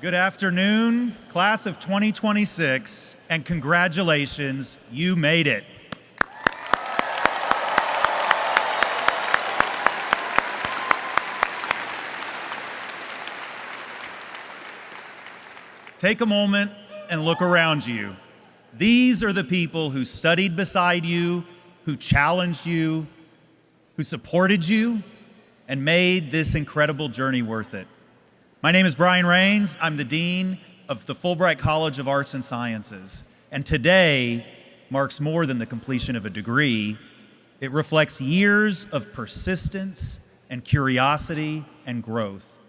Good afternoon, class of 2026, and congratulations, you made it. Take a moment and look around you. These are the people who studied beside you, who challenged you, who supported you, and made this incredible journey worth it. My name is Brian Rains. I'm the Dean of the Fulbright College of Arts and Sciences. And today marks more than the completion of a degree. It reflects years of persistence and curiosity and growth.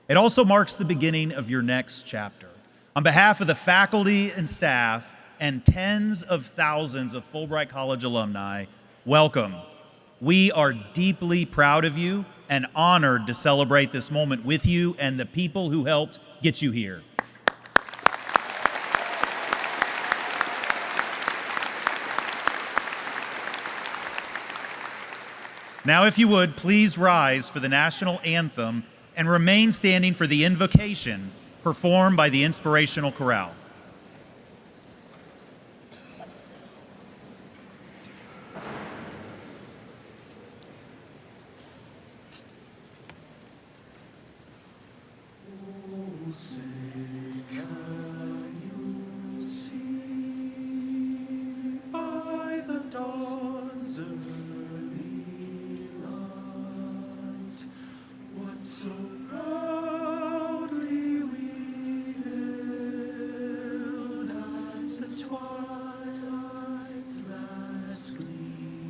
It also marks the beginning of your next chapter. On behalf of the faculty and staff and tens of thousands of Fulbright College alumni, welcome. We are deeply proud of you and honored to celebrate this moment with you and the people who helped get you here. Now, if you would, please rise for the national anthem and remain standing for the invocation performed by the inspirational chorale. So proudly we hailed at the twilight's last gleam.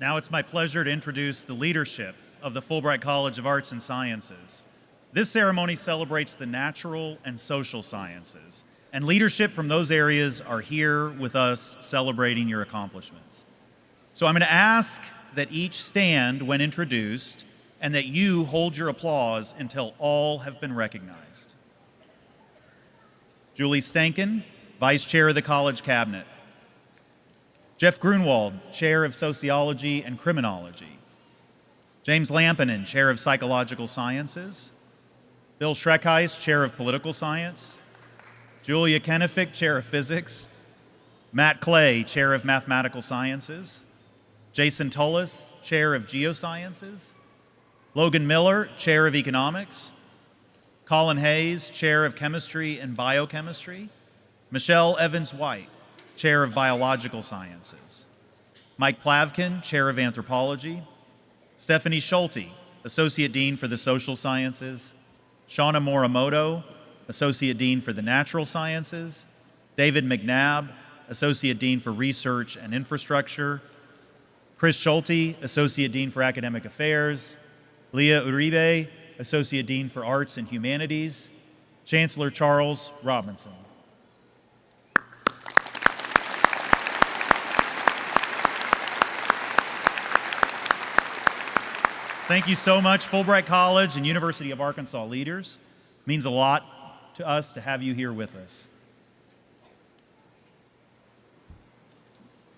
Now it's my pleasure to introduce the leadership of the Fulbright College of Arts and Sciences. This ceremony celebrates the natural and social sciences, and leadership from those areas are here with us celebrating your accomplishments. So I'm going to ask that each stand when introduced and that you hold your applause until all have been recognized. Julie Stankin, Vice Chair of the College Cabinet. Jeff Grunwald, Chair of Sociology and Criminology. James Lampinen, Chair of Psychological Sciences. Bill Schreckheis, Chair of Political Science. Julia Kenefick, Chair of Physics. Matt Clay, Chair of Mathematical Sciences. Jason Tullis, Chair of Geosciences. Logan Miller, Chair of Economics. Colin Hayes, Chair of Chemistry and Biochemistry. Michelle Evans-White, Chair of Biological Sciences. Mike Plavkin, Chair of Anthropology. Stephanie Schulte, Associate Dean for the Social Sciences. Shauna Morimoto, Associate Dean for the Natural Sciences. David McNabb, Associate Dean for Research and Infrastructure. Chris Schulte, Associate Dean for Academic Affairs. Leah Uribe, Associate Dean for Arts and Humanities. Chancellor Charles Robinson. Thank you so much, Fulbright College and University of Arkansas leaders. It means a lot to us to have you here with us.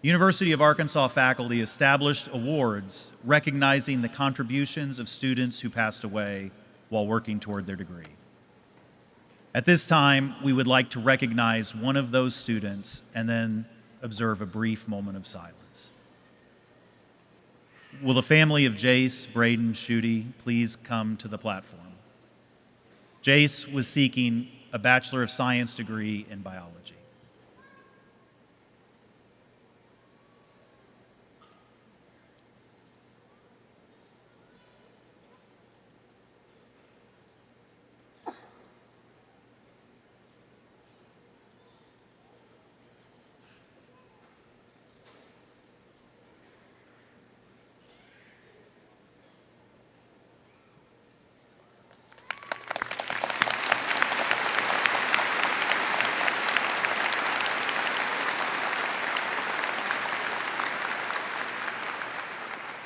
University of Arkansas faculty established awards recognizing the contributions of students who passed away while working toward their degree. At this time, we would like to recognize one of those students and then observe a brief moment of silence. Will the family of Jace, Braden, Schutte please come to the platform? Jace was seeking a Bachelor of Science degree in biology.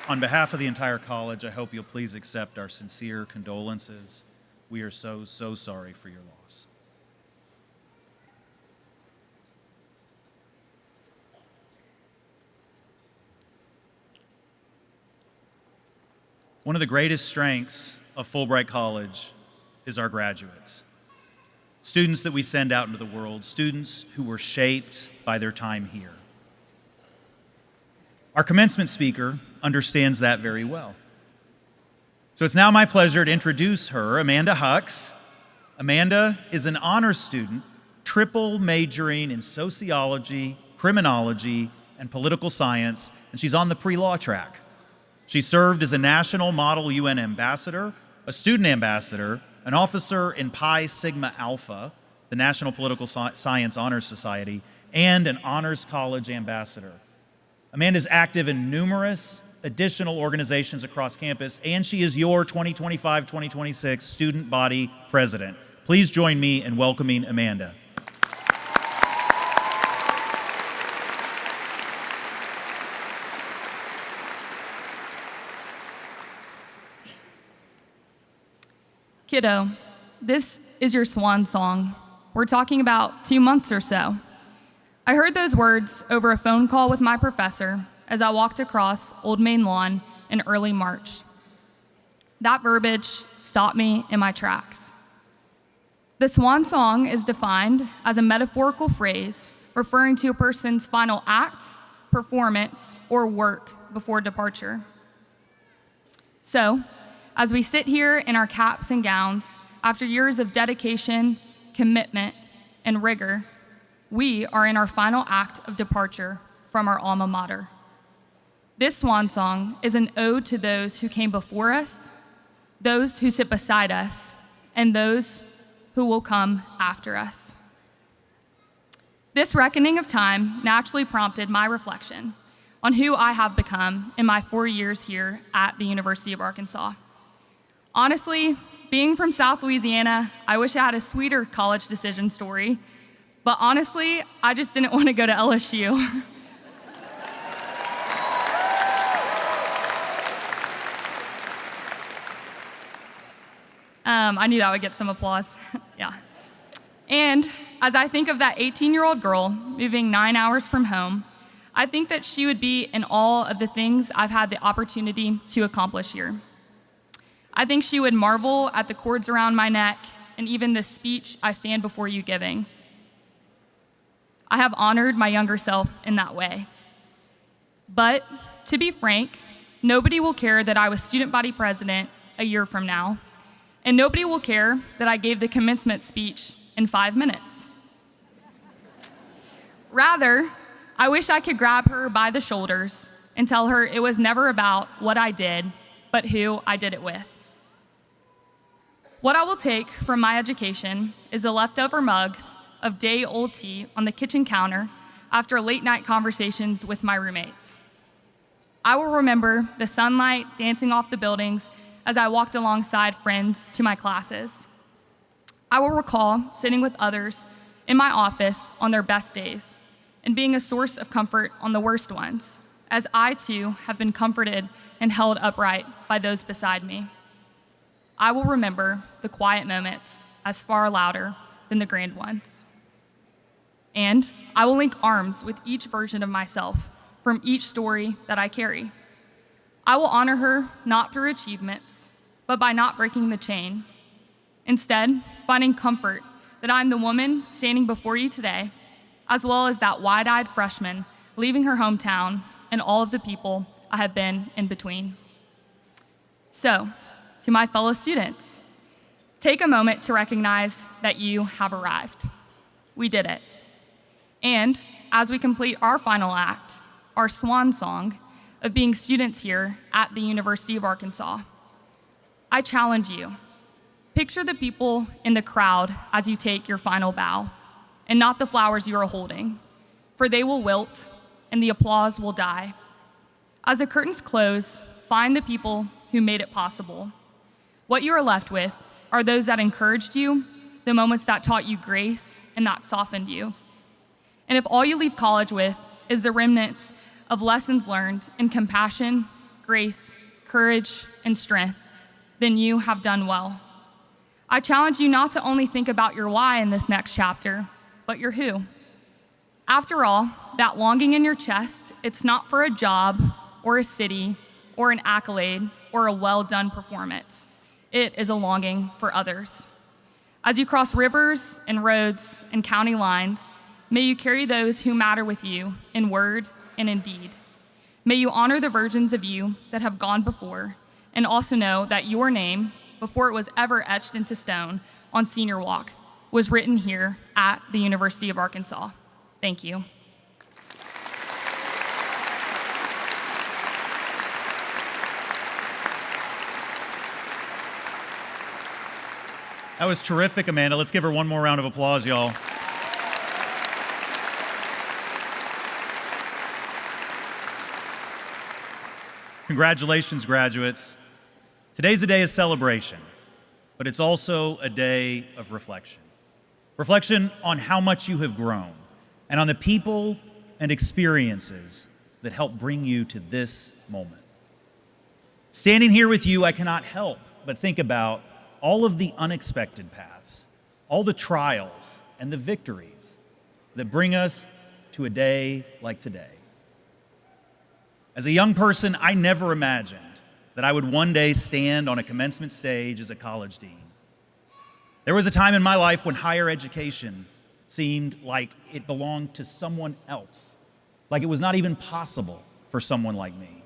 On behalf of the entire college, I hope you'll please accept our sincere condolences. We are so sorry for your loss. One of the greatest strengths of Fulbright College is our graduates. Students that we send out into the world, students who were shaped by their time here. Our commencement speaker understands that very well. So it's now my pleasure to introduce her, Amanda Hux. Amanda is an honors student, triple majoring in sociology, criminology, and political science, and she's on the pre-law track. She served as a national model UN ambassador, a student ambassador, an officer in Pi Sigma Alpha, the National Political Science Honors Society, and an honors college ambassador. Amanda is active in numerous additional organizations across campus, and she is your 2025-2026 student body president. Please join me in welcoming Amanda. Kiddo, this is your swan song. We're talking about 2 months or so. I heard those words over a phone call with my professor as I walked across Old Main Lawn in early March. That verbiage stopped me in my tracks. The swan song is defined as a metaphorical phrase referring to a person's final act, performance, or work before departure. So, as we sit here in our caps and gowns, after years of dedication, commitment, and rigor, we are in our final act of departure from our alma mater. This swan song is an ode to those who came before us, those who sit beside us, and those who will come after us. This reckoning of time naturally prompted my reflection on who I have become in my 4 years here at the University of Arkansas. Honestly, being from South Louisiana, I wish I had a sweeter college decision story, but honestly, I just didn't want to go to LSU. I knew that would get some applause. Yeah. And as I think of that 18-year-old girl moving 9 hours from home, I think that she would be in awe of the things I've had the opportunity to accomplish here. I think she would marvel at the cords around my neck and even the speech I stand before you giving. I have honored my younger self in that way. But to be frank, nobody will care that I was student body president a year from now, and nobody will care that I gave the commencement speech in 5 minutes. Rather, I wish I could grab her by the shoulders and tell her it was never about what I did, but who I did it with. What I will take from my education is the leftover mugs of day-old tea on the kitchen counter after late-night conversations with my roommates. I will remember the sunlight dancing off the buildings as I walked alongside friends to my classes. I will recall sitting with others in my office on their best days and being a source of comfort on the worst ones, as I too have been comforted and held upright by those beside me. I will remember the quiet moments as far louder than the grand ones. And I will link arms with each version of myself from each story that I carry. I will honor her not through achievements, but by not breaking the chain. Instead, finding comfort that I'm the woman standing before you today, as well as that wide-eyed freshman leaving her hometown and all of the people I have been in between. So, to my fellow students, take a moment to recognize that you have arrived. We did it. And as we complete our final act, our swan song of being students here at the University of Arkansas, I challenge you. Picture the people in the crowd as you take your final bow, and not the flowers you are holding, for they will wilt and the applause will die. As the curtains close, find the people who made it possible. What you are left with are those that encouraged you, the moments that taught you grace and that softened you. And if all you leave college with is the remnants of lessons learned in compassion, grace, courage, and strength, then you have done well. I challenge you not to only think about your why in this next chapter, but your who. After all, that longing in your chest, it's not for a job or a city or an accolade or a well-done performance. It is a longing for others. As you cross rivers and roads and county lines, may you carry those who matter with you in word and in deed. May you honor the versions of you that have gone before, and also know that your name, before it was ever etched into stone on Senior Walk, was written here at the University of Arkansas. Thank you. That was terrific, Amanda. Let's give her one more round of applause, y'all. Congratulations, graduates. Today's a day of celebration, but it's also a day of reflection. Reflection on how much you have grown and on the people and experiences that helped bring you to this moment. Standing here with you, I cannot help but think about all of the unexpected paths, all the trials and the victories that bring us to a day like today. As a young person, I never imagined that I would one day stand on a commencement stage as a college dean. There was a time in my life when higher education seemed like it belonged to someone else, like it was not even possible for someone like me.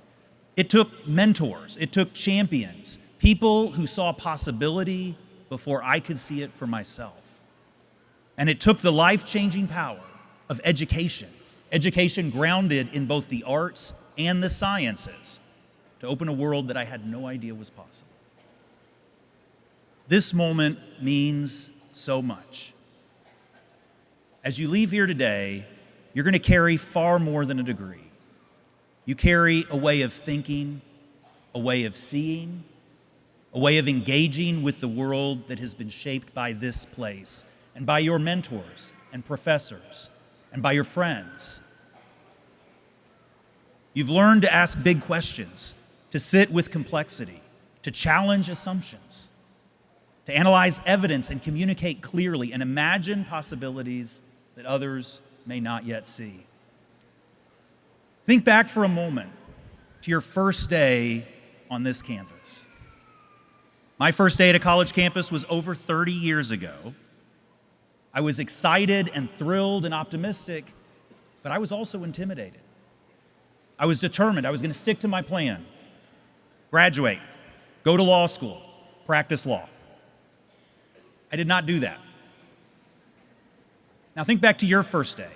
It took mentors, it took champions, people who saw possibility before I could see it for myself. And it took the life-changing power of education, education grounded in both the arts and the sciences, to open a world that I had no idea was possible. This moment means so much. As you leave here today, you're going to carry far more than a degree. You carry a way of thinking, a way of seeing, a way of engaging with the world that has been shaped by this place and by your mentors and professors and by your friends. You've learned to ask big questions, to sit with complexity, to challenge assumptions, to analyze evidence and communicate clearly and imagine possibilities that others may not yet see. Think back for a moment to your first day on this campus. My first day at a college campus was over 30 years ago. I was excited and thrilled and optimistic, but I was also intimidated. I was determined I was going to stick to my plan, graduate, go to law school, practice law. I did not do that. Now think back to your first day.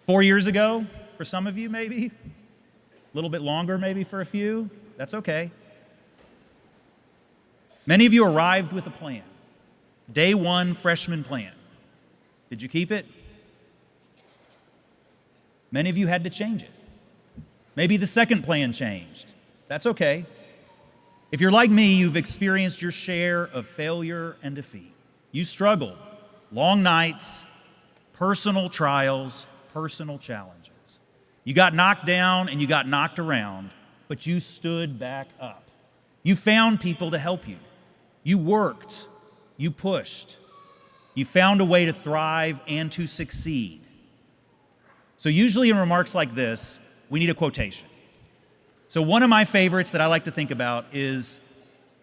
4 years ago, for some of you maybe, a little bit longer maybe for a few, that's okay. Many of you arrived with a plan, day one freshman plan. Did you keep it? Many of you had to change it. Maybe the second plan changed. That's okay. If you're like me, you've experienced your share of failure and defeat. You struggled, long nights, personal trials, personal challenges. You got knocked down and you got knocked around, but you stood back up. You found people to help you. You worked, you pushed. You found a way to thrive and to succeed. So usually in remarks like this, we need a quotation. So one of my favorites that I like to think about is,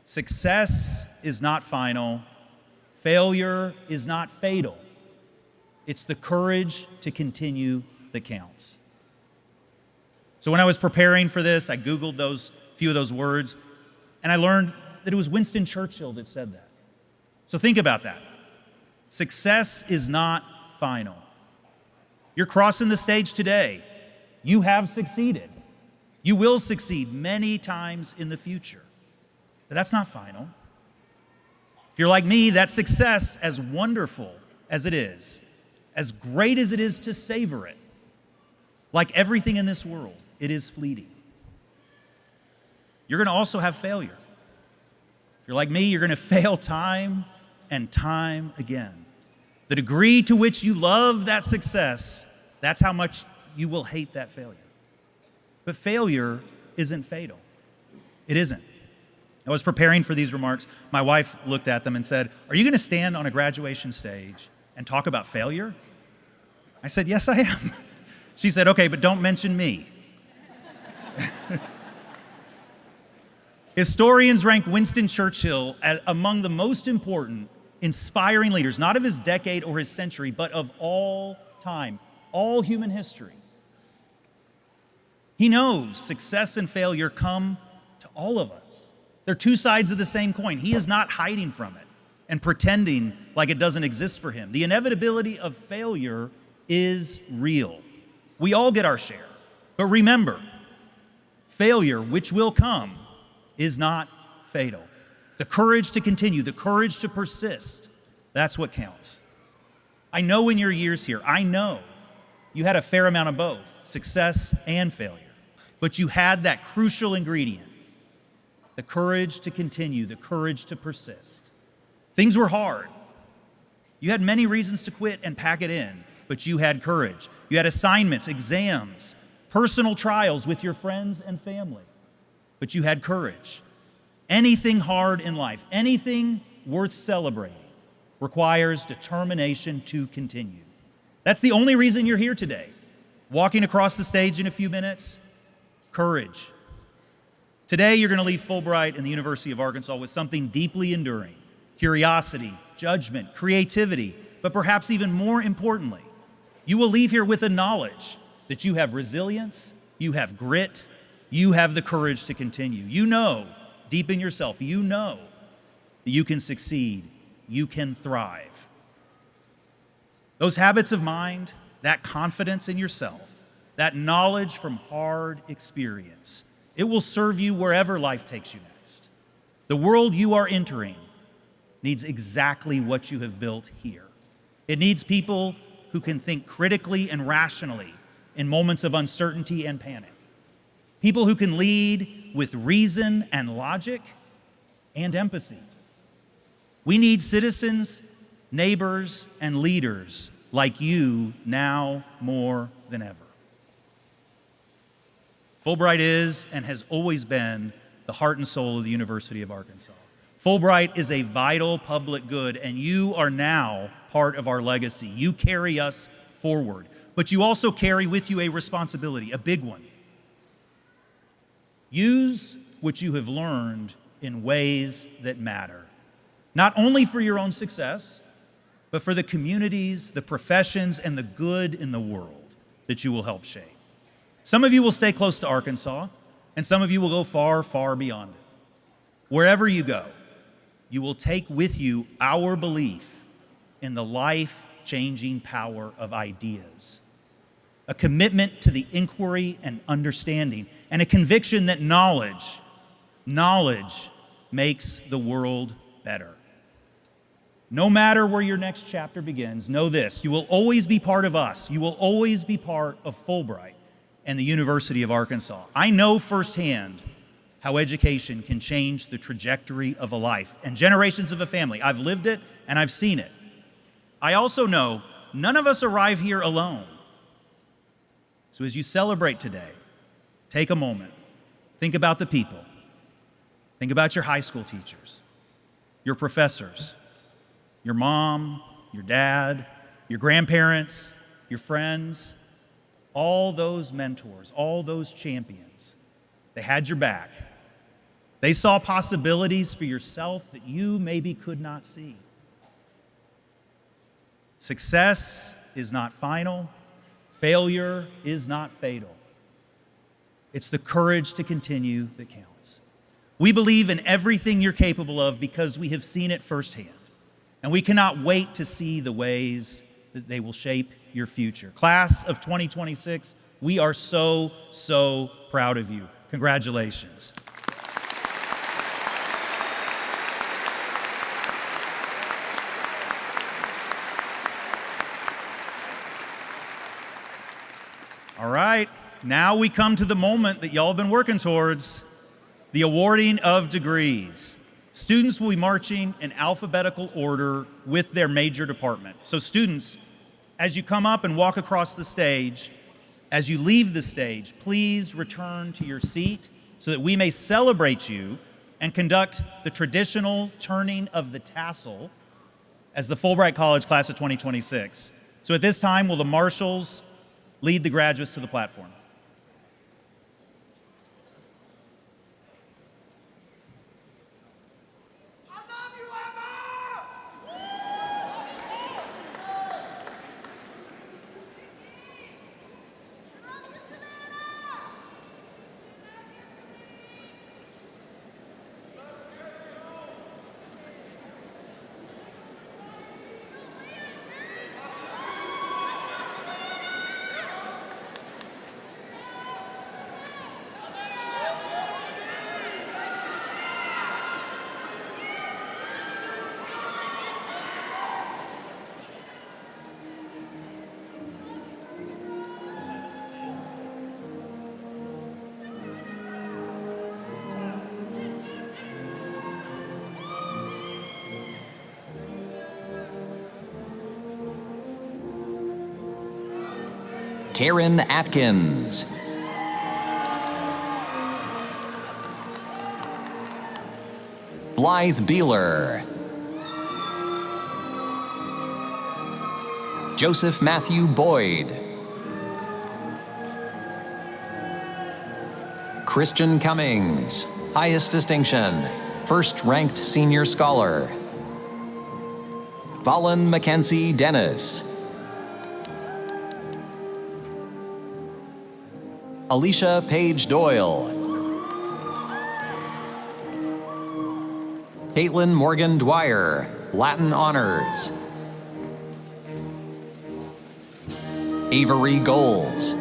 success is not final, failure is not fatal. It's the courage to continue that counts. So when I was preparing for this, I Googled those few of those words, and I learned that it was Winston Churchill that said that. So think about that. Success is not final. You're crossing the stage today. You have succeeded. You will succeed many times in the future. But that's not final. If you're like me, that success, as wonderful as it is, as great as it is to savor it, like everything in this world, it is fleeting. You're going to also have failure. If you're like me, you're going to fail time and time again. The degree to which you love that success, that's how much you will hate that failure. But failure isn't fatal. It isn't. I was preparing for these remarks. My wife looked at them and said, "Are you going to stand on a graduation stage and talk about failure?" I said, "Yes, I am." She said, "Okay, but don't mention me." Historians rank Winston Churchill as among the most important, inspiring leaders, not of his decade or his century, but of all time, all human history. He knows success and failure come to all of us. They're two sides of the same coin. He is not hiding from it and pretending like it doesn't exist for him. The inevitability of failure is real. We all get our share. But remember, failure, which will come, is not fatal. The courage to continue, the courage to persist, that's what counts. I know in your years here, I know you had a fair amount of both, success and failure. But you had that crucial ingredient, the courage to continue, the courage to persist. Things were hard. You had many reasons to quit and pack it in, but you had courage. You had assignments, exams, personal trials with your friends and family, but you had courage. Anything hard in life, anything worth celebrating, requires determination to continue. That's the only reason you're here today. Walking across the stage in a few minutes, courage. Today, you're going to leave Fulbright and the University of Arkansas with something deeply enduring: curiosity, judgment, creativity, but perhaps even more importantly, you will leave here with a knowledge that you have resilience, you have grit, you have the courage to continue. You know, deep in yourself, you know that you can succeed, you can thrive. Those habits of mind, that confidence in yourself, that knowledge from hard experience, it will serve you wherever life takes you next. The world you are entering needs exactly what you have built here. It needs people who can think critically and rationally in moments of uncertainty and panic. People who can lead with reason and logic and empathy. We need citizens, neighbors, and leaders like you now more than ever. Fulbright is and has always been the heart and soul of the University of Arkansas. Fulbright is a vital public good, and you are now part of our legacy. You carry us forward, but you also carry with you a responsibility, a big one. Use what you have learned in ways that matter, not only for your own success, but for the communities, the professions, and the good in the world that you will help shape. Some of you will stay close to Arkansas, and some of you will go far, far beyond it. Wherever you go, you will take with you our belief in the life-changing power of ideas, a commitment to the inquiry and understanding, and a conviction that knowledge makes the world better. No matter where your next chapter begins, know this: you will always be part of us. You will always be part of Fulbright and the University of Arkansas. I know firsthand how education can change the trajectory of a life and generations of a family. I've lived it and I've seen it. I also know none of us arrive here alone. So as you celebrate today, take a moment. Think about the people. Think about your high school teachers, your professors, your mom, your dad, your grandparents, your friends, all those mentors, all those champions. They had your back. They saw possibilities for yourself that you maybe could not see. Success is not final. Failure is not fatal. It's the courage to continue that counts. We believe in everything you're capable of because we have seen it firsthand. And we cannot wait to see the ways that they will shape your future. Class of 2026, we are so, so proud of you. Congratulations. All right, now we come to the moment that y'all have been working towards, the awarding of degrees. Students will be marching in alphabetical order with their major department. So students, as you come up and walk across the stage, as you leave the stage, please return to your seat so that we may celebrate you and conduct the traditional turning of the tassel as the Fulbright College Class of 2026. So at this time, will the marshals lead the graduates to the platform? Taryn Atkins. Blythe Beeler. Joseph Matthew Boyd. Christian Cummings, highest distinction, first-ranked senior scholar. Valen Mackenzie Dennis. Alicia Page Doyle. Caitlin Morgan Dwyer, Latin Honors. Avery Goals.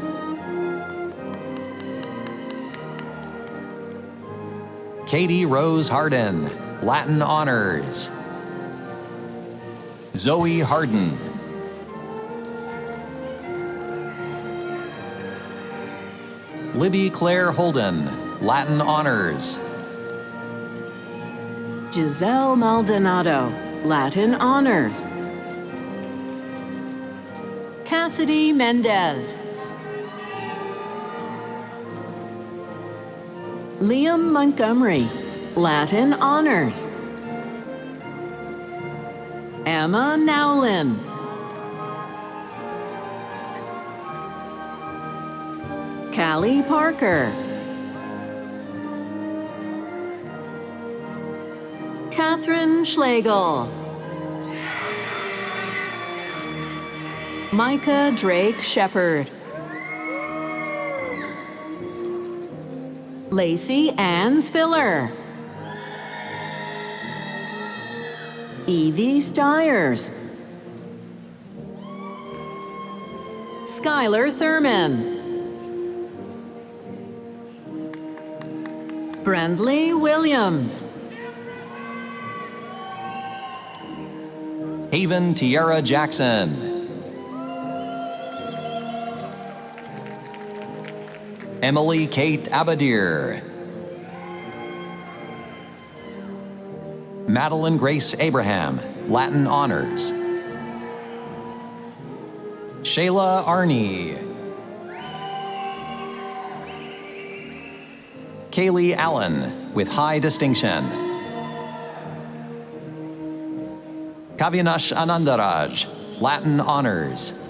Katie Rose Harden, Latin Honors. Zoe Harden. Libby Claire Holden, Latin Honors. Giselle Maldonado, Latin Honors. Cassidy Mendez. Liam Montgomery, Latin Honors. Emma Nowlin. Callie Parker. Catherine Schlegel. Micah Drake Shepard. Lacey Ann Spiller. Evie Stiers. Skylar Thurman. Brandley Williams. Haven Tierra Jackson. Emily Kate Abadir. Madeline Grace Abraham, Latin Honors. Shayla Arney. Kaylee Allen, with high distinction. Kavinash Anandaraj, Latin Honors.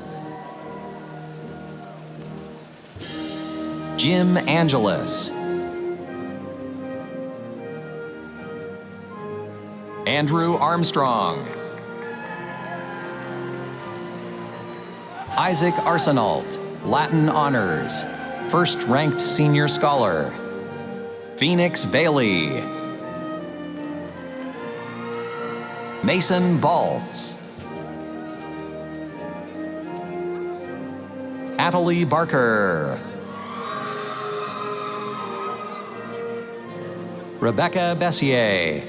Jim Angelis. Andrew Armstrong. Isaac Arsenault, Latin Honors, first-ranked senior scholar. Phoenix Bailey. Mason Baltz. Atalie Barker. Rebecca Bessier.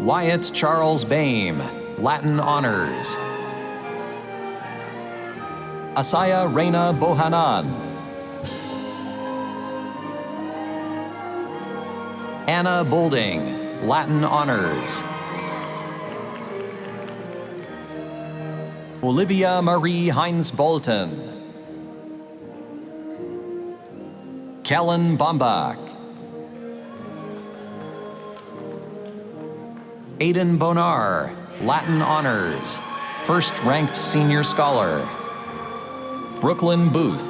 Wyatt Charles Bame, Latin Honors. Asaya Reina Bohanan. Anna Bolding, Latin Honors. Olivia Marie Heinz Bolton. Kellen Bombach. Aidan Bonar, Latin Honors, first-ranked senior scholar. Brooklyn Booth.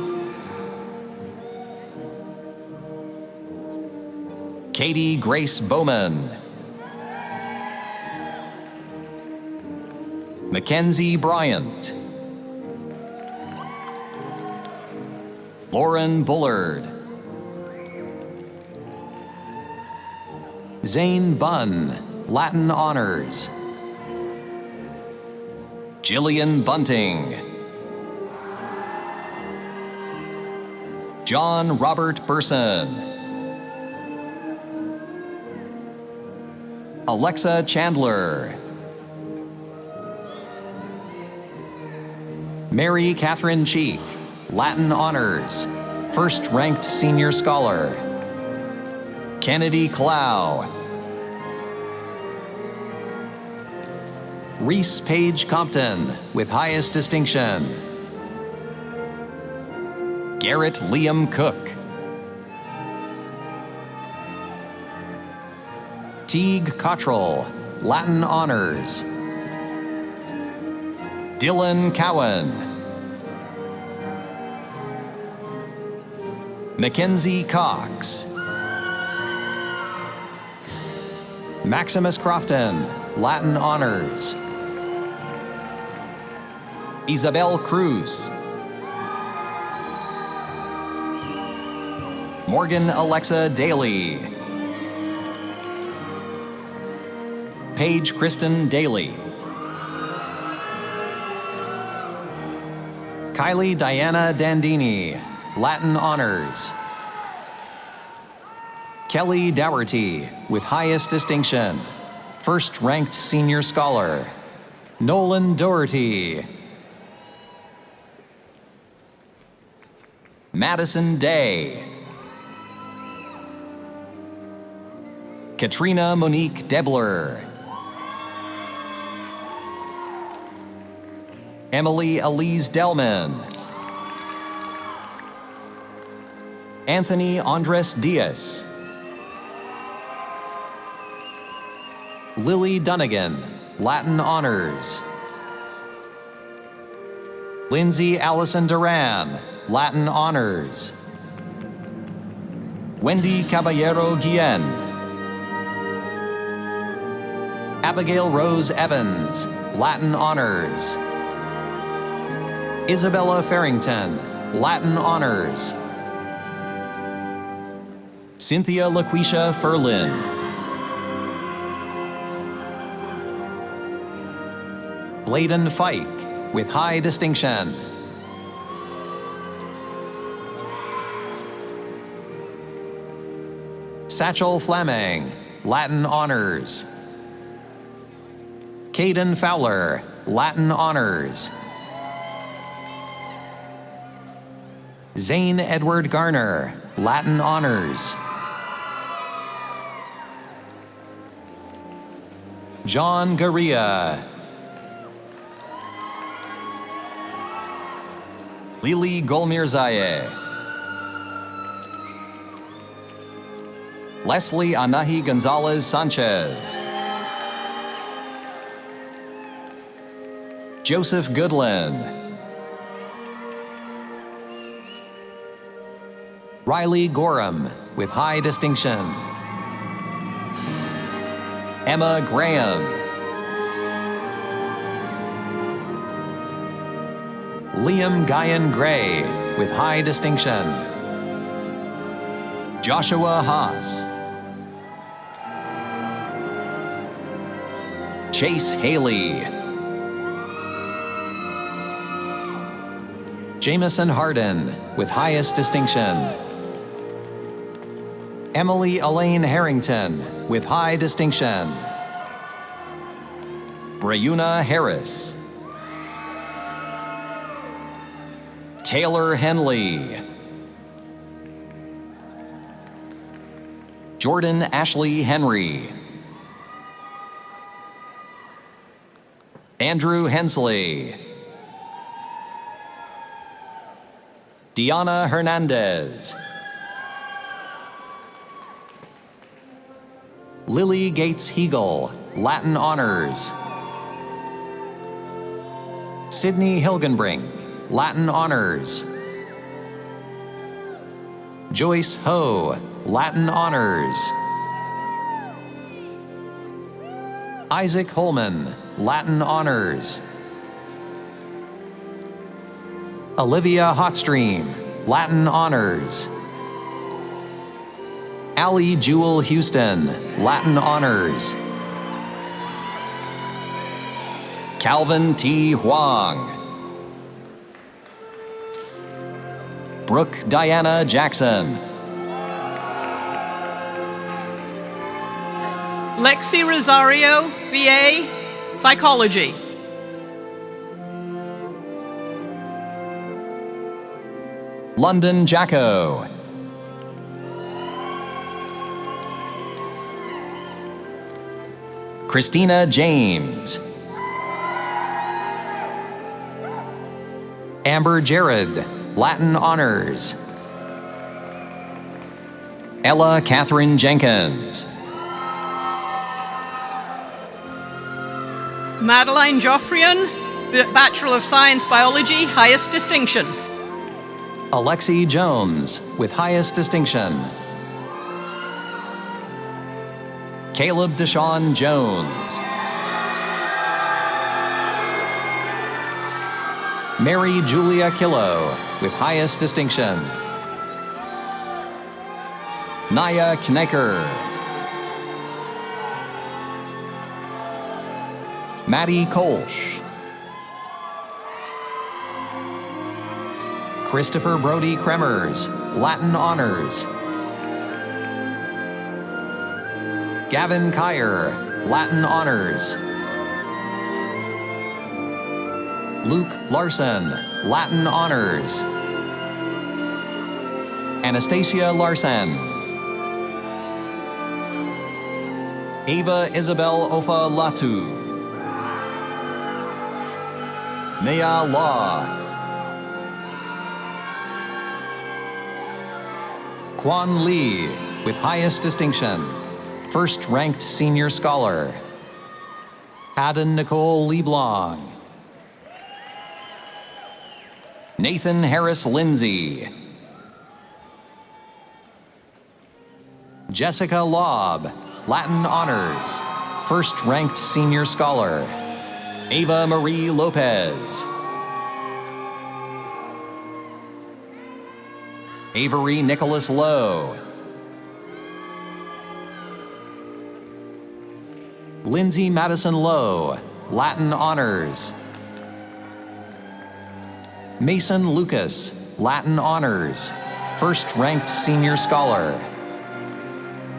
Katie Grace Bowman. Mackenzie Bryant. Lauren Bullard. Zane Bunn, Latin Honors. Jillian Bunting. John Robert Burson. Alexa Chandler. Mary Catherine Cheek, Latin Honors, first-ranked senior scholar. Kennedy Clow. Reese Page Compton, with highest distinction. Garrett Liam Cook. Teague Cottrell, Latin Honors. Dylan Cowan. Mackenzie Cox. Maximus Crofton, Latin Honors. Isabel Cruz. Morgan Alexa Daly. Paige Kristen Daly. Kylie Diana Dandini, Latin Honors. Kelly Dougherty, with highest distinction, first-ranked senior scholar. Nolan Doherty. Madison Day. Katrina Monique Debler. Emily Elise Delman. Anthony Andres Diaz. Lily Dunnigan, Latin Honors. Lindsay Allison Duran, Latin Honors. Wendy Caballero Guillen. Abigail Rose Evans, Latin Honors. Isabella Farrington, Latin Honors. Cynthia LaQuisha Ferlin. Bladen Fike, with high distinction. Satchel Fleming, Latin Honors. Caden Fowler, Latin Honors. Zane Edward Garner, Latin Honors. John Garia. Lili Golmirzaye. Leslie Anahi Gonzalez Sanchez. Joseph Goodland. Riley Gorham, with high distinction. Emma Graham. Liam Guyan Gray, with high distinction. Joshua Haas. Chase Haley. Jameson Harden, with highest distinction. Emily Elaine Harrington, with high distinction. Rayuna Harris. Taylor Henley. Jordan Ashley Henry. Andrew Hensley. Diana Hernandez. Lily Gates Hegel, Latin Honors. Sydney Hilgenbrink, Latin Honors. Joyce Ho, Latin Honors. Isaac Holman, Latin Honors. Olivia Hotstream, Latin Honors. Allie Jewel Houston, Latin Honors. Calvin T. Huang. Brooke Diana Jackson. Lexi Rosario, BA, Psychology. London Jacko. Christina James. Amber Jared, Latin Honors. Ella Catherine Jenkins. Madeline Joffrion, Bachelor of Science Biology, highest distinction. Alexi Jones, with highest distinction. Caleb Deshawn Jones. Mary Julia Killo, with highest distinction. Naya Knecker. Maddie Kolsch. Christopher Brody Kremers, Latin Honors. Gavin Kyer, Latin Honors. Luke Larson, Latin Honors. Anastasia Larsen. Ava Isabel Ofa Latu. Maya Law. Quan Lee, with highest distinction, first-ranked senior scholar. Haddon Nicole Leblong. Nathan Harris Lindsay. Jessica Laub, Latin Honors, first-ranked senior scholar. Ava Marie Lopez. Avery Nicholas Lowe. Lindsay Madison Lowe, Latin Honors. Mason Lucas, Latin Honors, first-ranked senior scholar.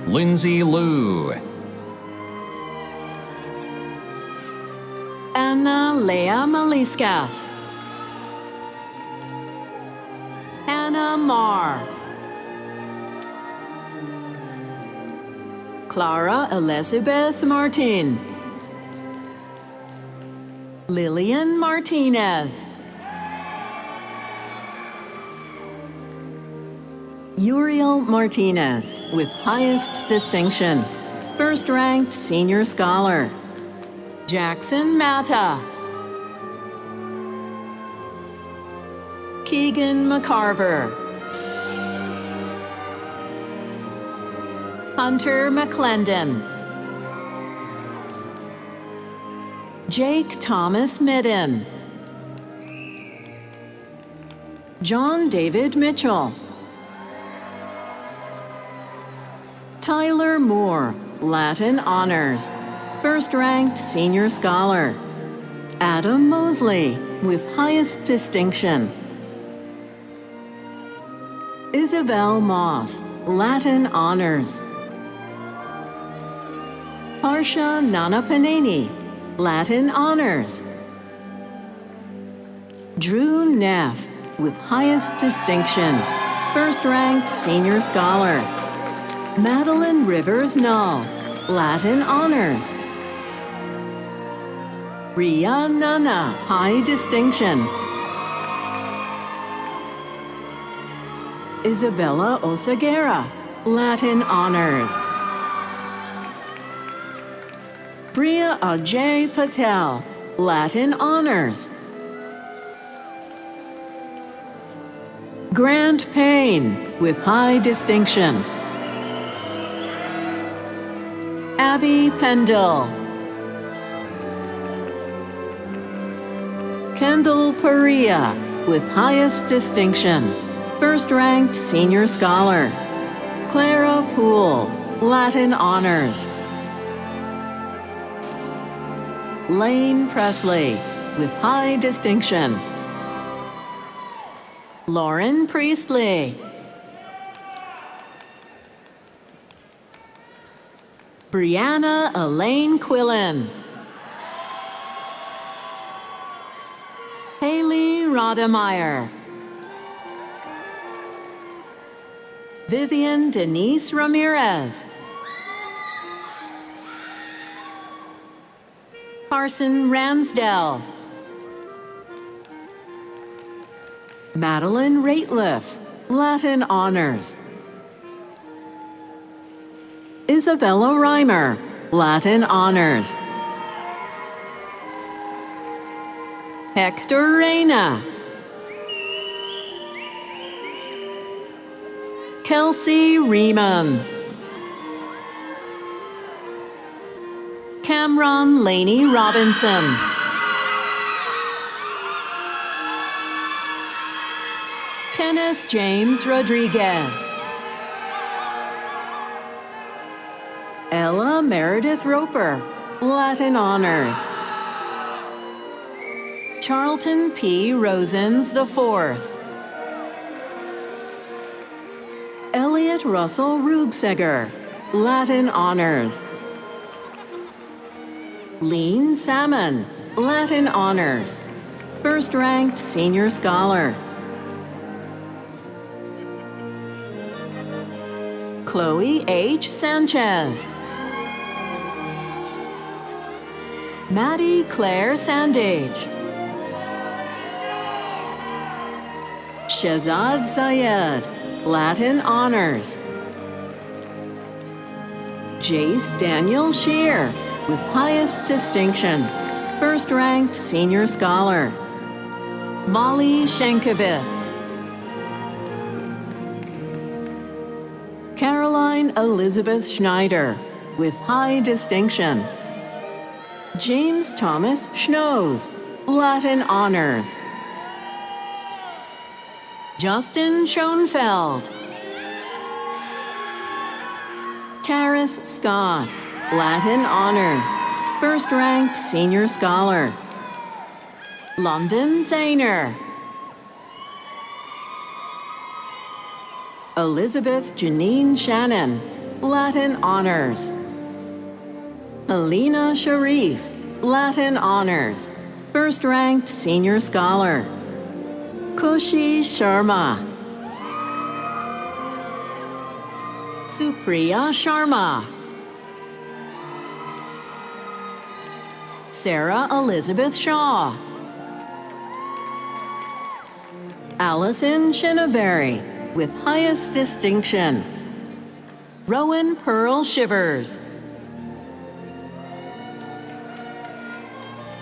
Lindsay Liu. Anna Lea Maliskas. Anna Marr. Clara Elizabeth Martin. Lillian Martinez. Uriel Martinez, with highest distinction, first-ranked senior scholar. Jackson Matta. Keegan McCarver. Hunter McClendon. Jake Thomas Midden. John David Mitchell. Tyler Moore, Latin Honors, first-ranked senior scholar. Adam Mosley, with highest distinction. Isabel Moss, Latin Honors. Harsha Nanapaneni, Latin Honors. Drew Neff, with highest distinction, first-ranked senior scholar. Madeline Rivers Null, Latin Honors. Ria Nana, high distinction. Isabella Oseguera, Latin Honors. Bria Ajay Patel, Latin Honors. Grant Payne, with high distinction. Abby Pendle. Kendall Perea, with highest distinction, first-ranked senior scholar. Clara Poole, Latin Honors. Lane Presley, with high distinction. Lauren Priestley. Brianna Elaine Quillen. Haley Rodemeyer. Vivian Denise Ramirez. Carson Ransdell. Madeline Rateliff, Latin Honors. Isabella Reimer, Latin Honors. Hector Reyna. Kelsey Riemann. Cameron Laney Robinson. Kenneth James Rodriguez. Ella Meredith Roper, Latin Honors. Charlton P. Rosens IV. Elliot Russell Rugseger, Latin Honors. Lean Salmon, Latin Honors, first-ranked senior scholar. Chloe H. Sanchez. Maddie Claire Sandage. Shehzad Syed, Latin Honors. Jace Daniel Shear, with highest distinction, first-ranked Senior Scholar. Molly Shankovitz. Caroline Elizabeth Schneider, with high distinction. James Thomas Schnoes, Latin Honors. Justin Schoenfeld. Karis Scott, Latin Honors, first-ranked Senior Scholar. London Zahner. Elizabeth Janine Shannon, Latin Honors. Alina Sharif, Latin Honors, first-ranked Senior Scholar. Kushi Sharma. Supriya Sharma. Sarah Elizabeth Shaw. Allison Shinaberry, with highest distinction. Rowan Pearl Shivers.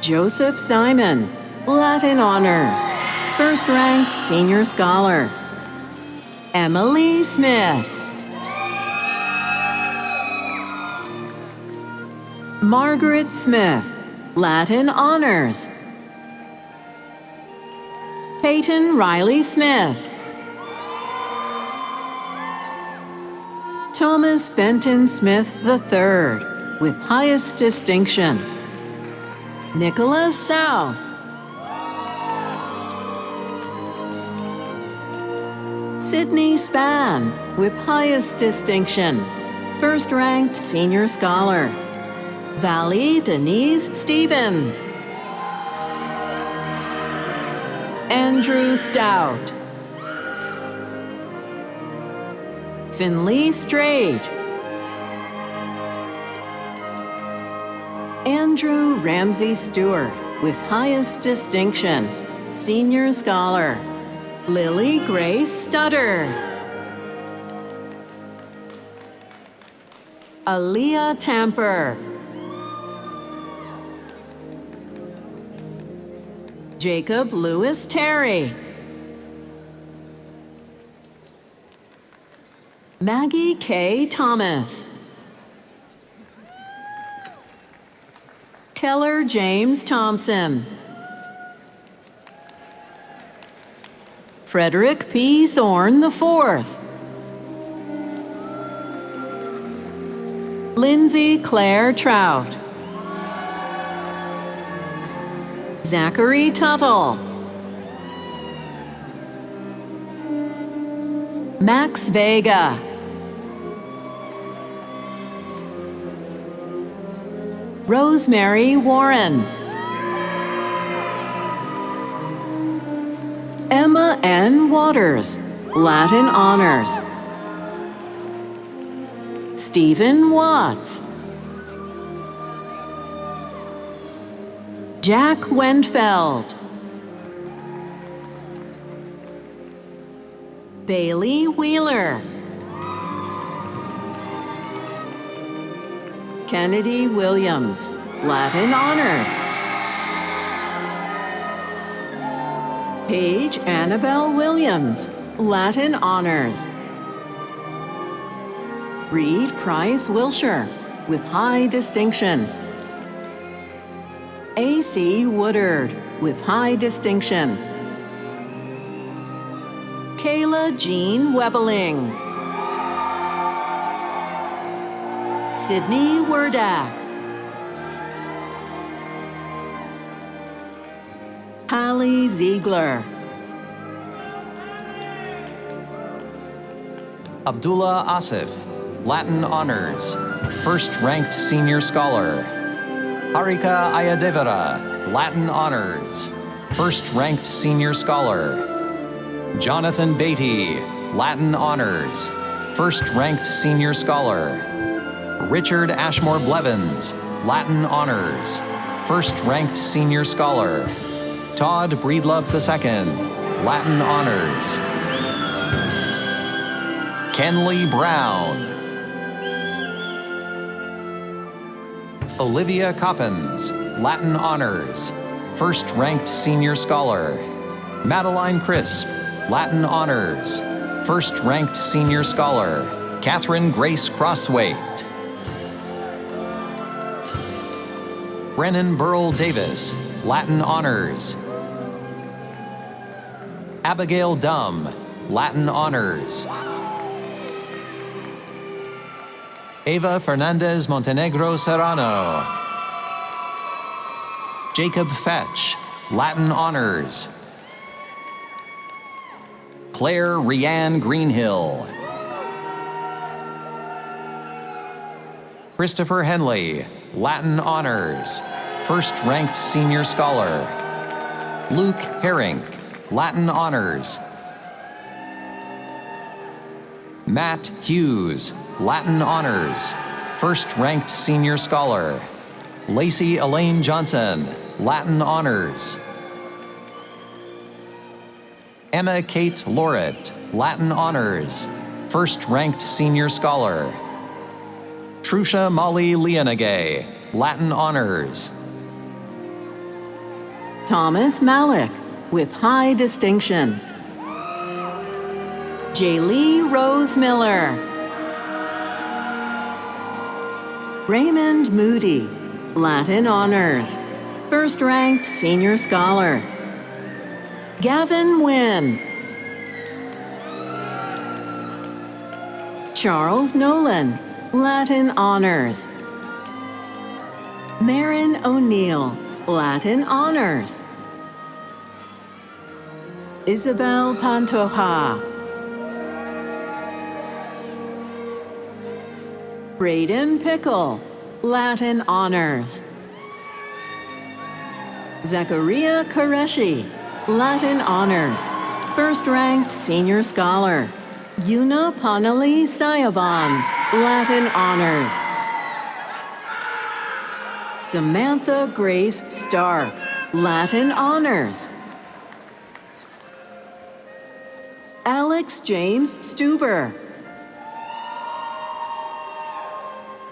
Joseph Simon, Latin Honors, first-ranked Senior Scholar. Emily Smith. Margaret Smith, Latin Honors. Peyton Riley Smith. Thomas Benton Smith III, with highest distinction. Nicholas South. Sydney Spann, with highest distinction, first-ranked Senior Scholar. Valley Denise Stevens. Andrew Stout. Finley Straight. Andrew Ramsey Stewart, with highest distinction, Senior Scholar. Lily Grace Studdard. Aaliyah Tamper. Jacob Lewis Terry. Maggie K. Thomas. Keller James Thompson. Frederick P. Thorne IV. Lindsay Claire Trout. Zachary Tuttle. Max Vega. Rosemary Warren. Emma N. Waters, Latin Honors. Stephen Watts. Jack Wendfeld. Bailey Wheeler. Kennedy Williams, Latin Honors. Paige Annabelle Williams, Latin Honors. Reed Price Wilshire, with high distinction. A.C. Woodard, with high distinction. Kayla Jean Webeling. Sydney Werdak. Hallie Ziegler. Abdullah Asif, Latin Honors, first-ranked Senior Scholar. Harika Ayadevara, Latin Honors, first-ranked Senior Scholar. Jonathan Beatty, Latin Honors, first-ranked senior scholar. Richard Ashmore Blevins, Latin honors, first-ranked senior scholar. Todd Breedlove II, Latin honors. Kenley Brown. Olivia Coppins, Latin honors, first-ranked senior scholar. Madeline Crisp, Latin honors, first-ranked senior scholar. Catherine Grace Crosswaite. Brennan Burl Davis, Latin honors. Abigail Dumm, Latin honors. Eva Fernandez Montenegro Serrano. Jacob Fetch, Latin honors. Claire Rianne Greenhill. Christopher Henley, Latin honors, first-ranked senior scholar. Luke Herink, Latin honors. Matt Hughes, Latin honors, first-ranked senior scholar. Lacey Elaine Johnson, Latin honors. Emma Kate Lorett, Latin honors, first-ranked senior scholar. Trusha Molly Leonagay, Latin honors. Thomas Malik, with high distinction. Jaylee Rose Miller. Raymond Moody, Latin honors, first-ranked senior scholar. Gavin Wynn. Charles Nolan, Latin honors. Marin O'Neill, Latin honors. Isabel Pantoja. Braden Pickle, Latin honors. Zachariah Qureshi, Latin honors, first-ranked senior scholar. Yuna Panali Sayaban, Latin honors. Samantha Grace Stark, Latin honors. Alex James Stuber.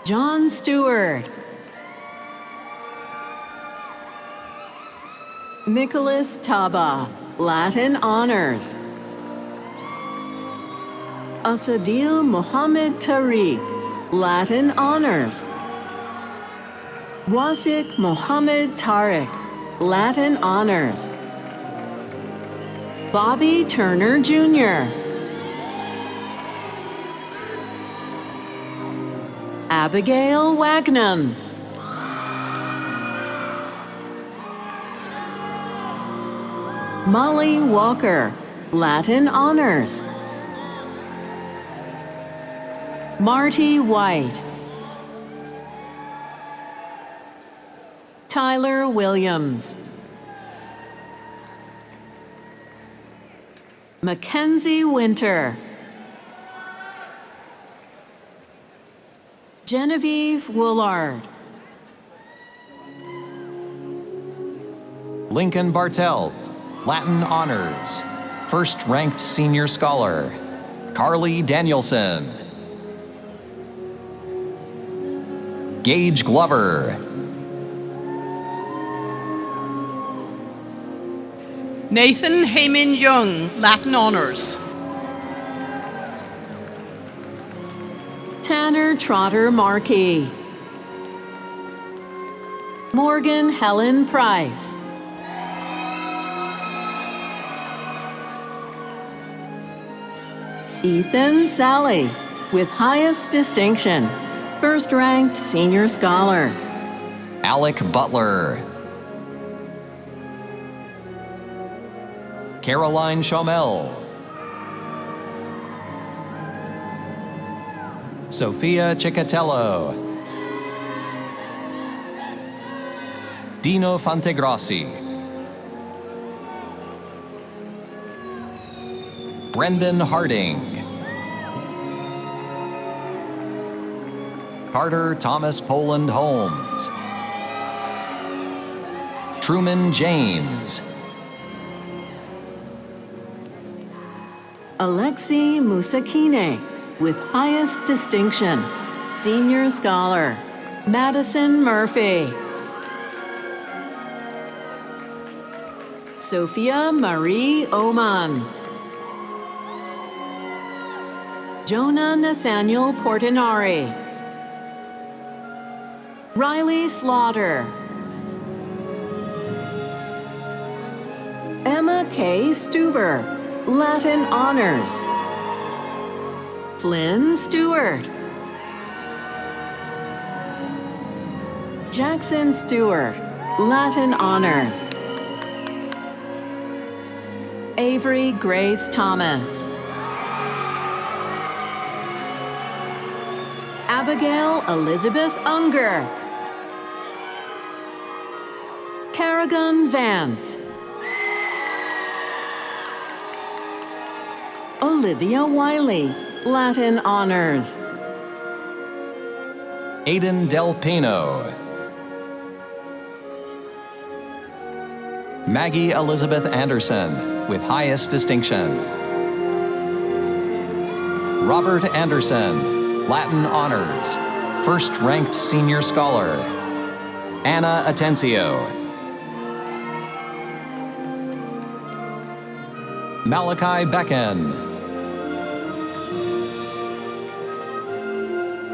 John Stewart. Nicholas Taba, Latin honors. Asadil Muhammad Tariq, Latin honors. Wasik Muhammad Tariq, Latin honors. Bobby Turner Jr. Abigail Wagnum. Molly Walker, Latin honors. Marty White. Tyler Williams. Mackenzie Winter. Genevieve Woolard. Lincoln Bartelt, Latin honors, first-ranked senior scholar. Carly Danielson. Gage Glover. Nathan Heyman Young, Latin honors. Tanner Trotter Markey. Morgan Helen Price. Ethan Sally, with highest distinction, first-ranked senior scholar. Alec Butler. Caroline Chaumel. Sophia Ciccatello. Dino Fantegrossi. Brendan Harding. Carter Thomas Poland Holmes. Truman James. Alexei Musakine, with highest distinction, Senior Scholar, Madison Murphy. Sophia Marie Oman. Jonah Nathaniel Portinari. Riley Slaughter. Emma K. Stuber, Latin Honors. Flynn Stewart. Jackson Stewart, Latin Honors. Avery Grace Thomas. Abigail Elizabeth Unger. Carrigan Vance. Olivia Wiley, Latin Honors. Aiden Del Pino. Maggie Elizabeth Anderson, with highest distinction. Robert Anderson, Latin Honors, first-ranked Senior Scholar. Anna Atencio. Malachi Becken.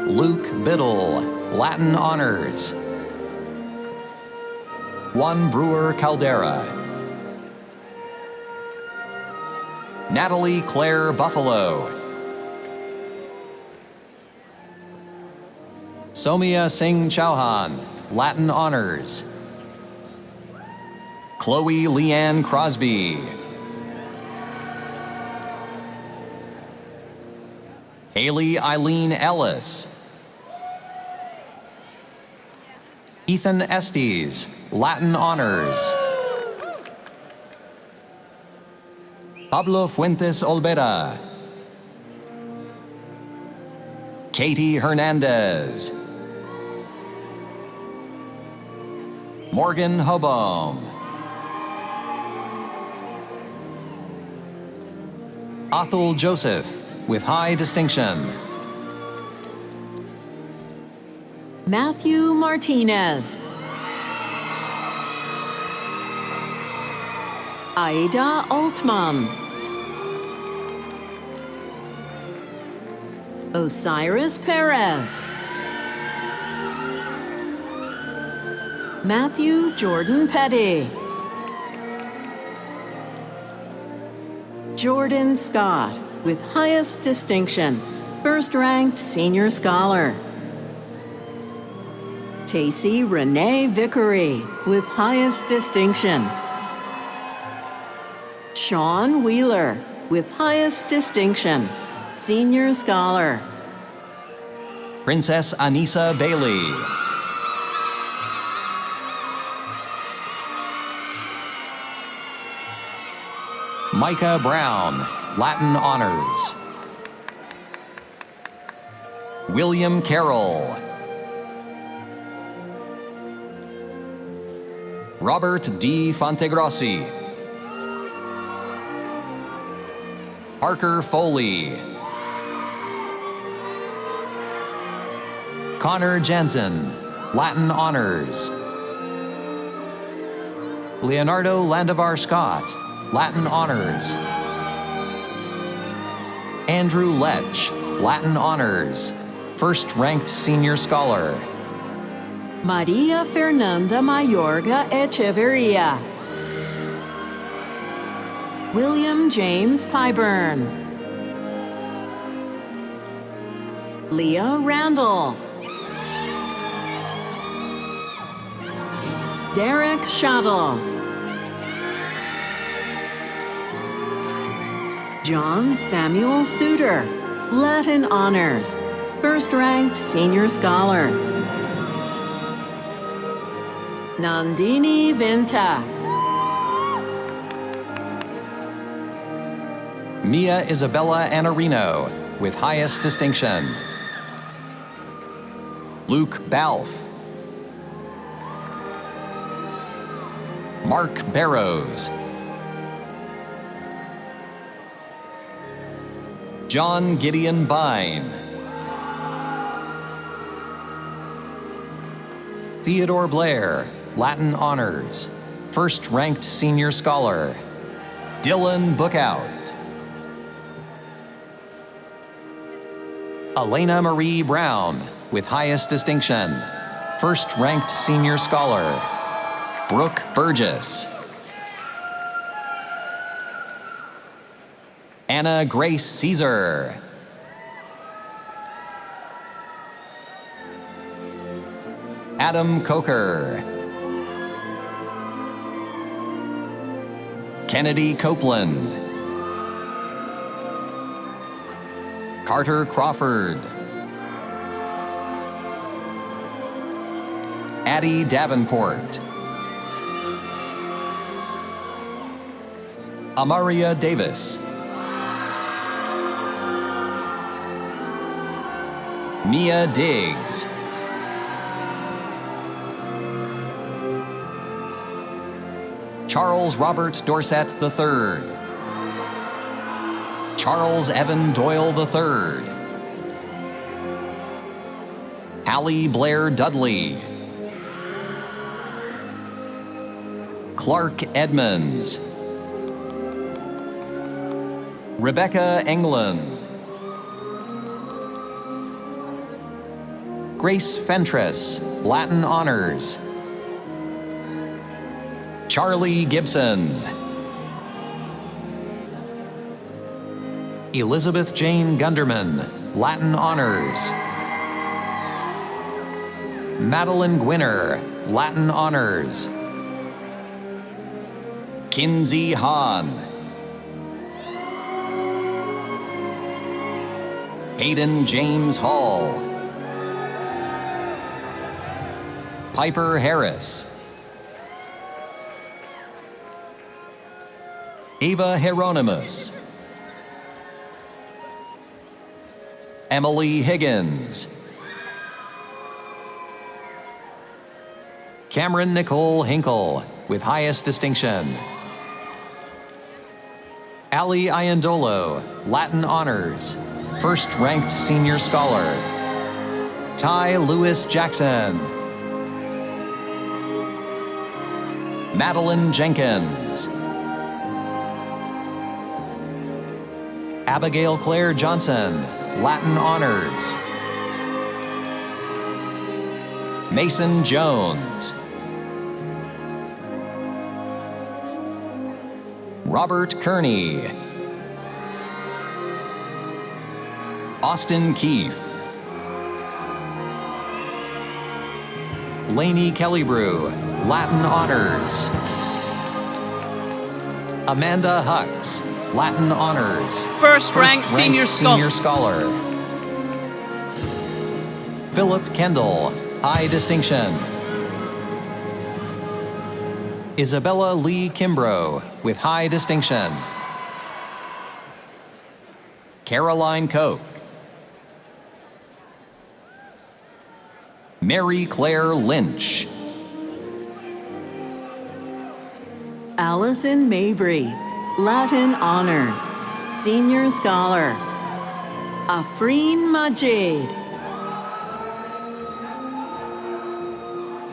Luke Biddle, Latin Honors. Juan Brewer Caldera. Natalie Claire Buffalo. Somia Singh Chauhan, Latin Honors. Chloe Leanne Crosby. Haley Eileen Ellis. Ethan Estes, Latin Honors. Pablo Fuentes Olvera. Katie Hernandez. Morgan Hobom. Athul Joseph, with high distinction. Matthew Martinez. Aida Altman. Osiris Perez. Matthew Jordan Petty. Jordan Scott, with highest distinction, first-ranked Senior Scholar. Tacey Renee Vickery, with highest distinction. Sean Wheeler, with highest distinction, Senior Scholar. Princess Anissa Bailey. Micah Brown, Latin Honors. William Carroll. Robert D. Fontegrossi. Parker Foley. Connor Jensen, Latin Honors. Leonardo Landivar Scott, Latin Honors. Andrew Lech, Latin Honors, first-ranked Senior Scholar. Maria Fernanda Mayorga Echeverria. William James Pyburn. Leah Randall. Derek Shuttle. John Samuel Suter, Latin Honors, first-ranked Senior Scholar. Nandini Vinta. Mia Isabella Anarino, with highest distinction. Luke Balfe, Mark Barrows, John Gideon Bine, Theodore Blair, Latin Honors, first-ranked senior scholar. Dylan Bookout, Elena Marie Brown, with highest distinction, first-ranked senior scholar. Brooke Burgess, Anna Grace Caesar, Adam Coker, Kennedy Copeland, Carter Crawford, Addie Davenport, Amaria Davis, Mia Diggs, Charles Robert Dorset III, Charles Evan Doyle III, Hallie Blair Dudley, Clark Edmonds, Rebecca England, Grace Fentress, Latin Honors, Charlie Gibson, Elizabeth Jane Gunderman, Latin Honors, Madeline Gwinner, Latin Honors, Kinsey Hahn, Hayden James Hall, Piper Harris, Ava Hieronymus, Emily Higgins, Cameron Nicole Hinkle, with highest distinction, Ali Iandolo, Latin Honors, first-ranked senior scholar, Ty Lewis Jackson, Madeline Jenkins, Abigail Claire Johnson, Latin Honors, Mason Jones, Robert Kearney, Austin Keefe, Lainey Kellybrew, Latin Honors, Amanda Hux, Latin Honors, First-ranked senior scholar. Philip Kendall, high distinction. Isabella Lee Kimbrough, with high distinction. Caroline Koch, Mary Claire Lynch, Allison Mabry, Latin Honors, Senior Scholar. Afreen Majid,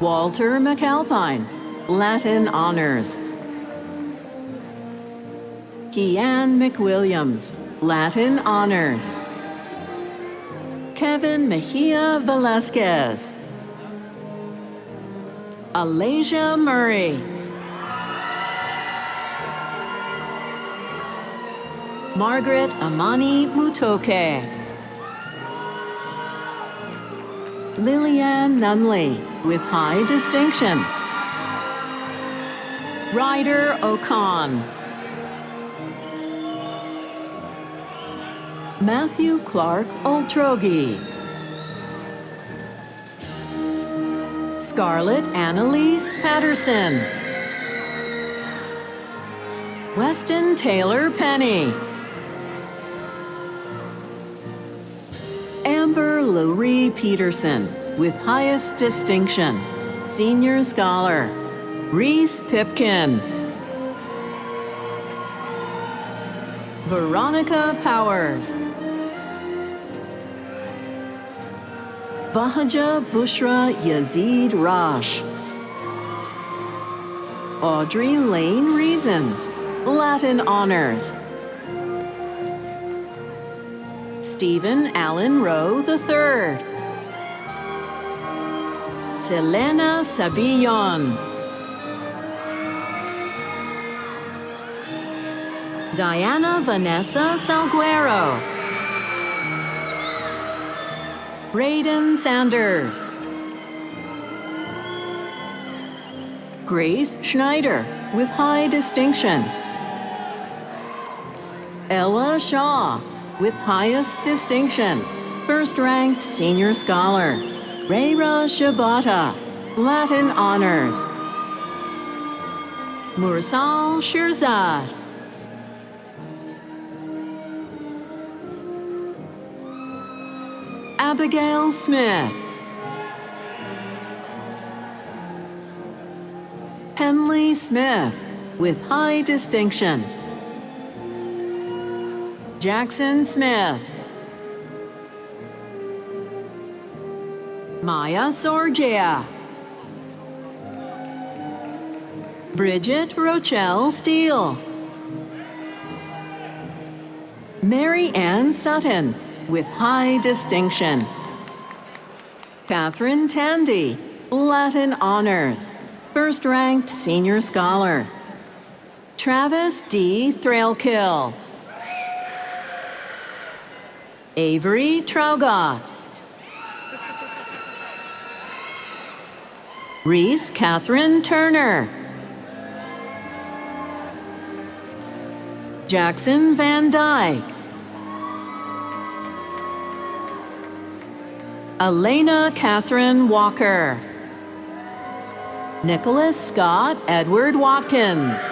Walter McAlpine, Latin Honors. Kian McWilliams, Latin Honors. Kevin Mejia Velasquez, Alasia Murray, Margaret Amani Mutoke, Lillian Nunley, with high distinction. Ryder O'Con, Matthew Clark Oltrogi, Scarlett Annalise Patterson, Weston Taylor Penny, Amber Lurie Peterson, with highest distinction, Senior Scholar. Reese Pipkin. Veronica Powers. Bahaja Bushra Yazid Rosh. Audrey Lane Reasons, Latin Honors. Stephen Allen Rowe III. Selena Sabillon. Diana Vanessa Salguero. Braden Sanders. Grace Schneider with high distinction. Ella Shaw with highest distinction, first-ranked Senior Scholar. Reira Shabata, Latin Honors. Mursal Shirzad. Abigail Smith. Henley Smith with high distinction. Jackson Smith. Maya Sorgia. Bridget Rochelle Steele. Mary Ann Sutton with high distinction. Catherine Tandy, Latin Honors, first-ranked Senior Scholar. Travis D. Thrailkill. Avery Traugott. Reese Catherine Turner. Jackson Van Dyke. Elena Catherine Walker. Nicholas Scott Edward Watkins.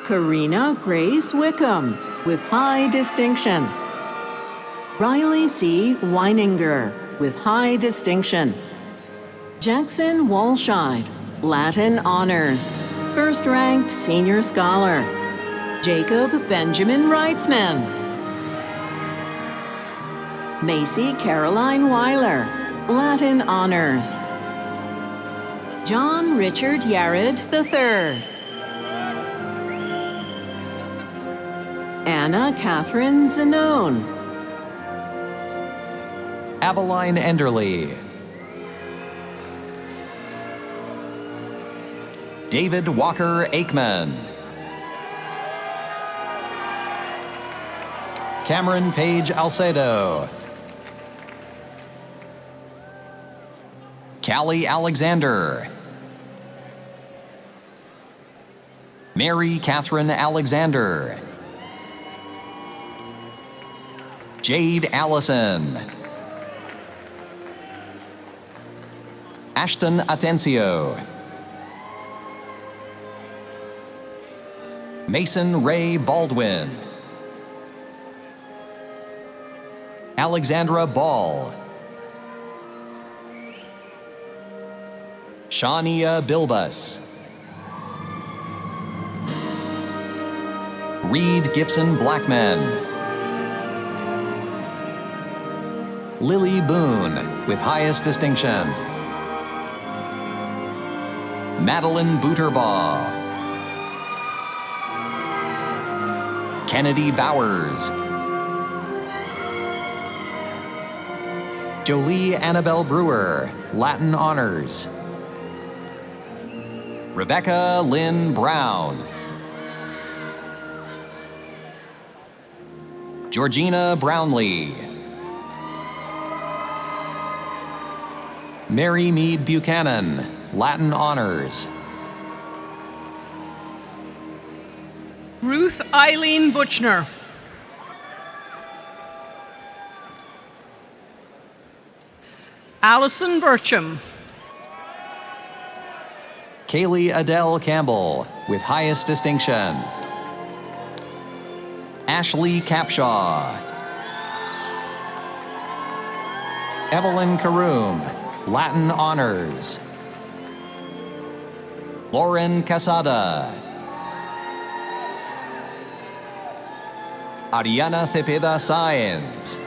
Karina Grace Wickham with high distinction. Riley C. Weininger with high distinction. Jackson Walscheid, Latin Honors, first-ranked Senior Scholar. Jacob Benjamin Reitzman. Macy Caroline Weiler, Latin Honors. John Richard Yared III. Anna Catherine Zanone. Aveline Enderly. David Walker Aikman. Cameron Page Alcedo. Callie Alexander. Mary Catherine Alexander. Jade Allison. Ashton Atencio. Mason Ray Baldwin. Alexandra Ball. Shania Bilbus. Reed Gibson Blackman. Lily Boone with highest distinction. Madeline Booterbaugh. Kennedy Bowers. Jolie Annabelle Brewer, Latin Honors. Rebecca Lynn Brown. Georgina Brownlee. Mary Mead Buchanan, Latin Honors. Ruth Eileen Butchner. Allison Burcham. Kaylee Adele Campbell, with highest distinction. Ashley Capshaw. Evelyn Karoom, Latin Honors. Lauren Casada. Ariana Cepeda Sáenz.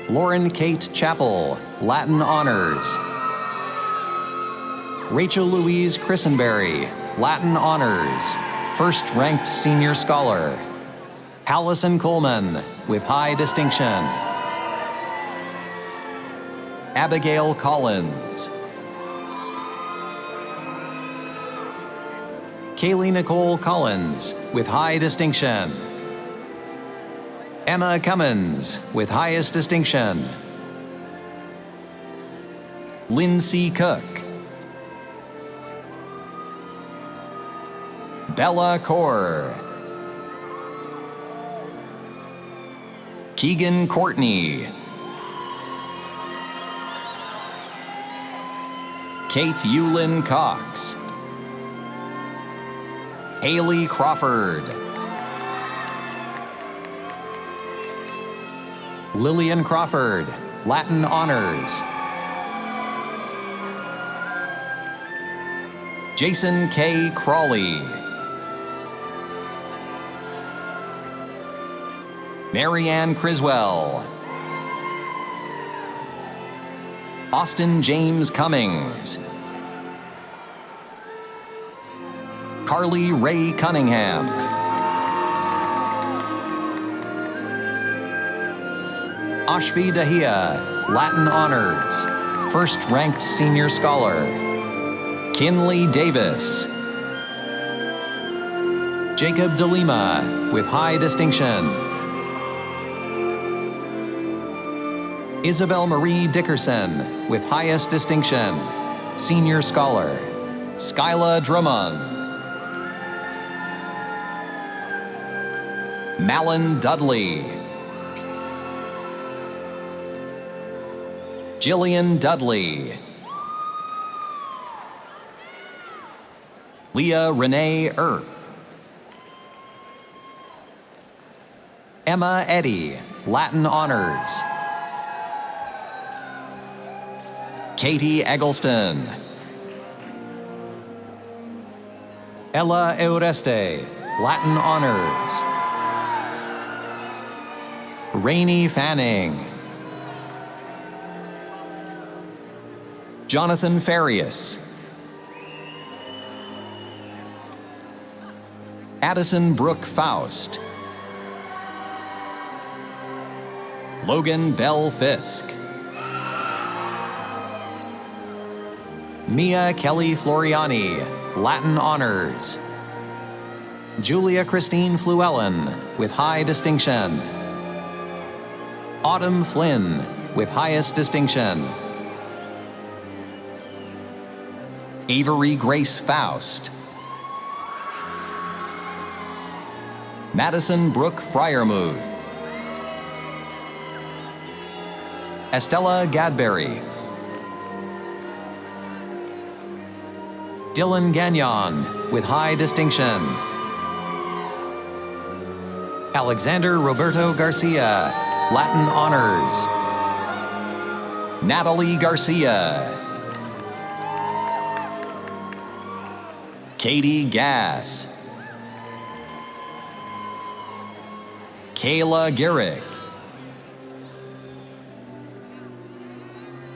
Lauren Kate Chappell, Latin Honors. Rachel Louise Christenberry, Latin Honors, first-ranked senior scholar. Allison Coleman, with high distinction. Abigail Collins. Kaylee Nicole Collins, with high distinction. Emma Cummins, with highest distinction. Lindsay Cook. Bella Kaur. Keegan Courtney. Kate Yulin Cox. Haley Crawford. Lillian Crawford, Latin Honors. Jason K. Crawley. Marianne Criswell. Austin James Cummings. Carly Ray Cunningham. Ashvi Dahia, Latin Honors, first-ranked senior scholar. Kinley Davis. Jacob DeLima, with high distinction. Isabel Marie Dickerson, with highest distinction, senior scholar. Skyla Drummond. Malin Dudley. Jillian Dudley. Leah Renee Earp. Emma Eddy, Latin Honors. Katie Eggleston. Ella Eureste, Latin Honors. Rainey Fanning. Jonathan Farias. Addison Brooke Faust. Logan Bell Fisk. Mia Kelly Floriani, Latin Honors. Julia Christine Fluellen, with high distinction. Autumn Flynn, with highest distinction. Avery Grace Faust. Madison Brooke Fryermuth. Estella Gadberry. Dylan Gagnon, with high distinction. Alexander Roberto Garcia, Latin Honors. Natalie Garcia. Katie Gass. Kayla Garrick.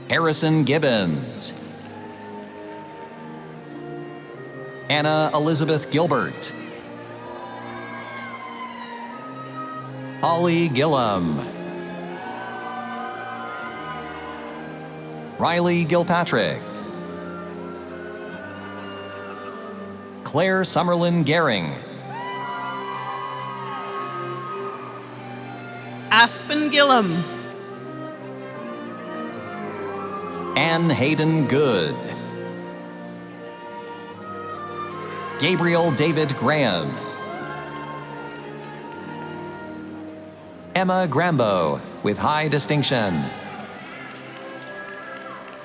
Harrison Gibbons. Anna Elizabeth Gilbert. Holly Gillum. Riley Gilpatrick. Claire Summerlin Gehring. Aspen Gillum. Ann Hayden Good. Gabriel David Graham. Emma Grambo, with high distinction.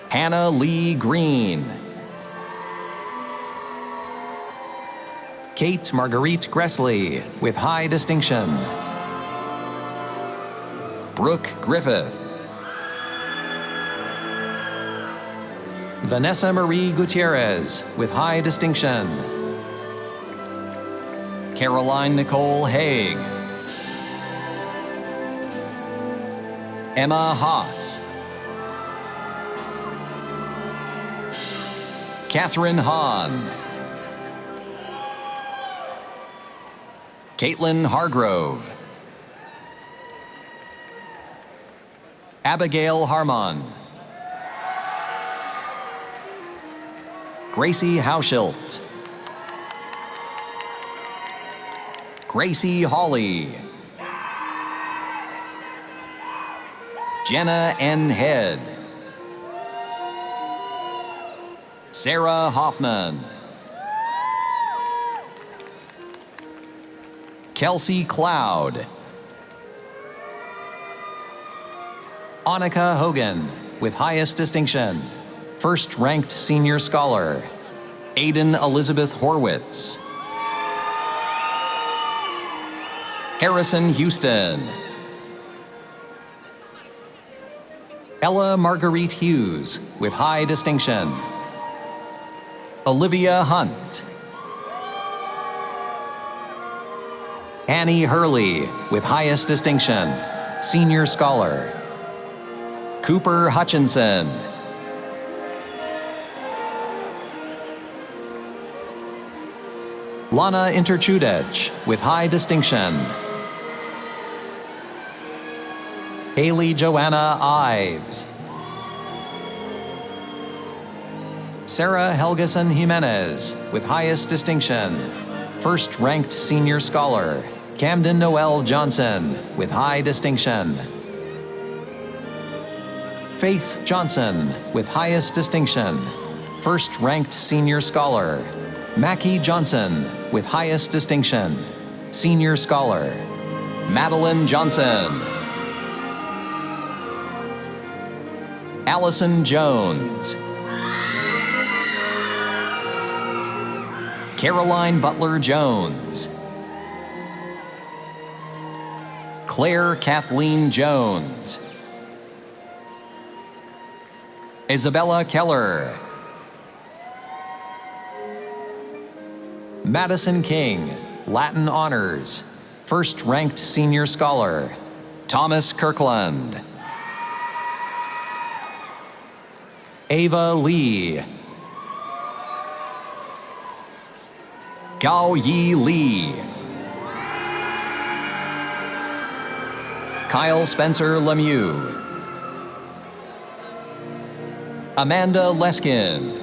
Hannah Lee Green. Kate Marguerite Gressley, with high distinction. Brooke Griffith. Vanessa Marie Gutierrez, with high distinction. Caroline Nicole Haig. Emma Haas. Catherine Hahn. Caitlin Hargrove. Abigail Harmon. Gracie Hauschilt. Gracie Hawley. Jenna N. Head. Sarah Hoffman. Kelsey Cloud. Annika Hogan, with highest distinction. First-ranked senior scholar. Aiden Elizabeth Horwitz. Harrison Houston. Ella Marguerite Hughes, with high distinction. Olivia Hunt. Annie Hurley, with highest distinction, senior scholar. Cooper Hutchinson. Lana Interchudech, with high distinction. Haley Joanna Ives. Sarah Helgeson Jimenez, with highest distinction. First-ranked senior scholar. Camden Noel Johnson, with high distinction. Faith Johnson, with highest distinction. First-ranked senior scholar. Mackie Johnson, with highest distinction. Senior scholar. Madeline Johnson. Allison Jones. Caroline Butler Jones. Claire Kathleen Jones. Isabella Keller. Madison King, Latin honors, first-ranked senior scholar. Thomas Kirkland. Ava Lee. Gao Yi Lee. Kyle Spencer Lemieux. Amanda Leskin.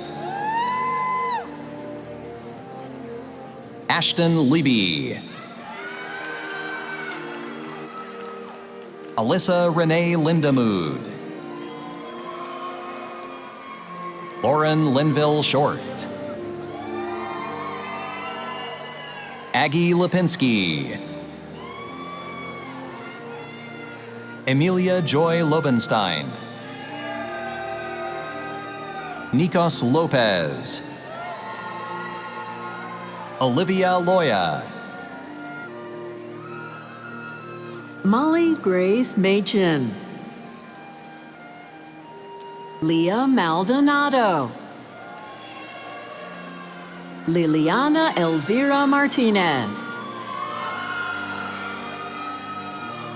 Ashton Libby. Alyssa Renee Lindamood. Lauren Linville Short. Aggie Lipinski. Emilia Joy Lobenstein. Nikos Lopez. Olivia Loya. Molly Grace Machin. Leah Maldonado. Liliana Elvira Martinez.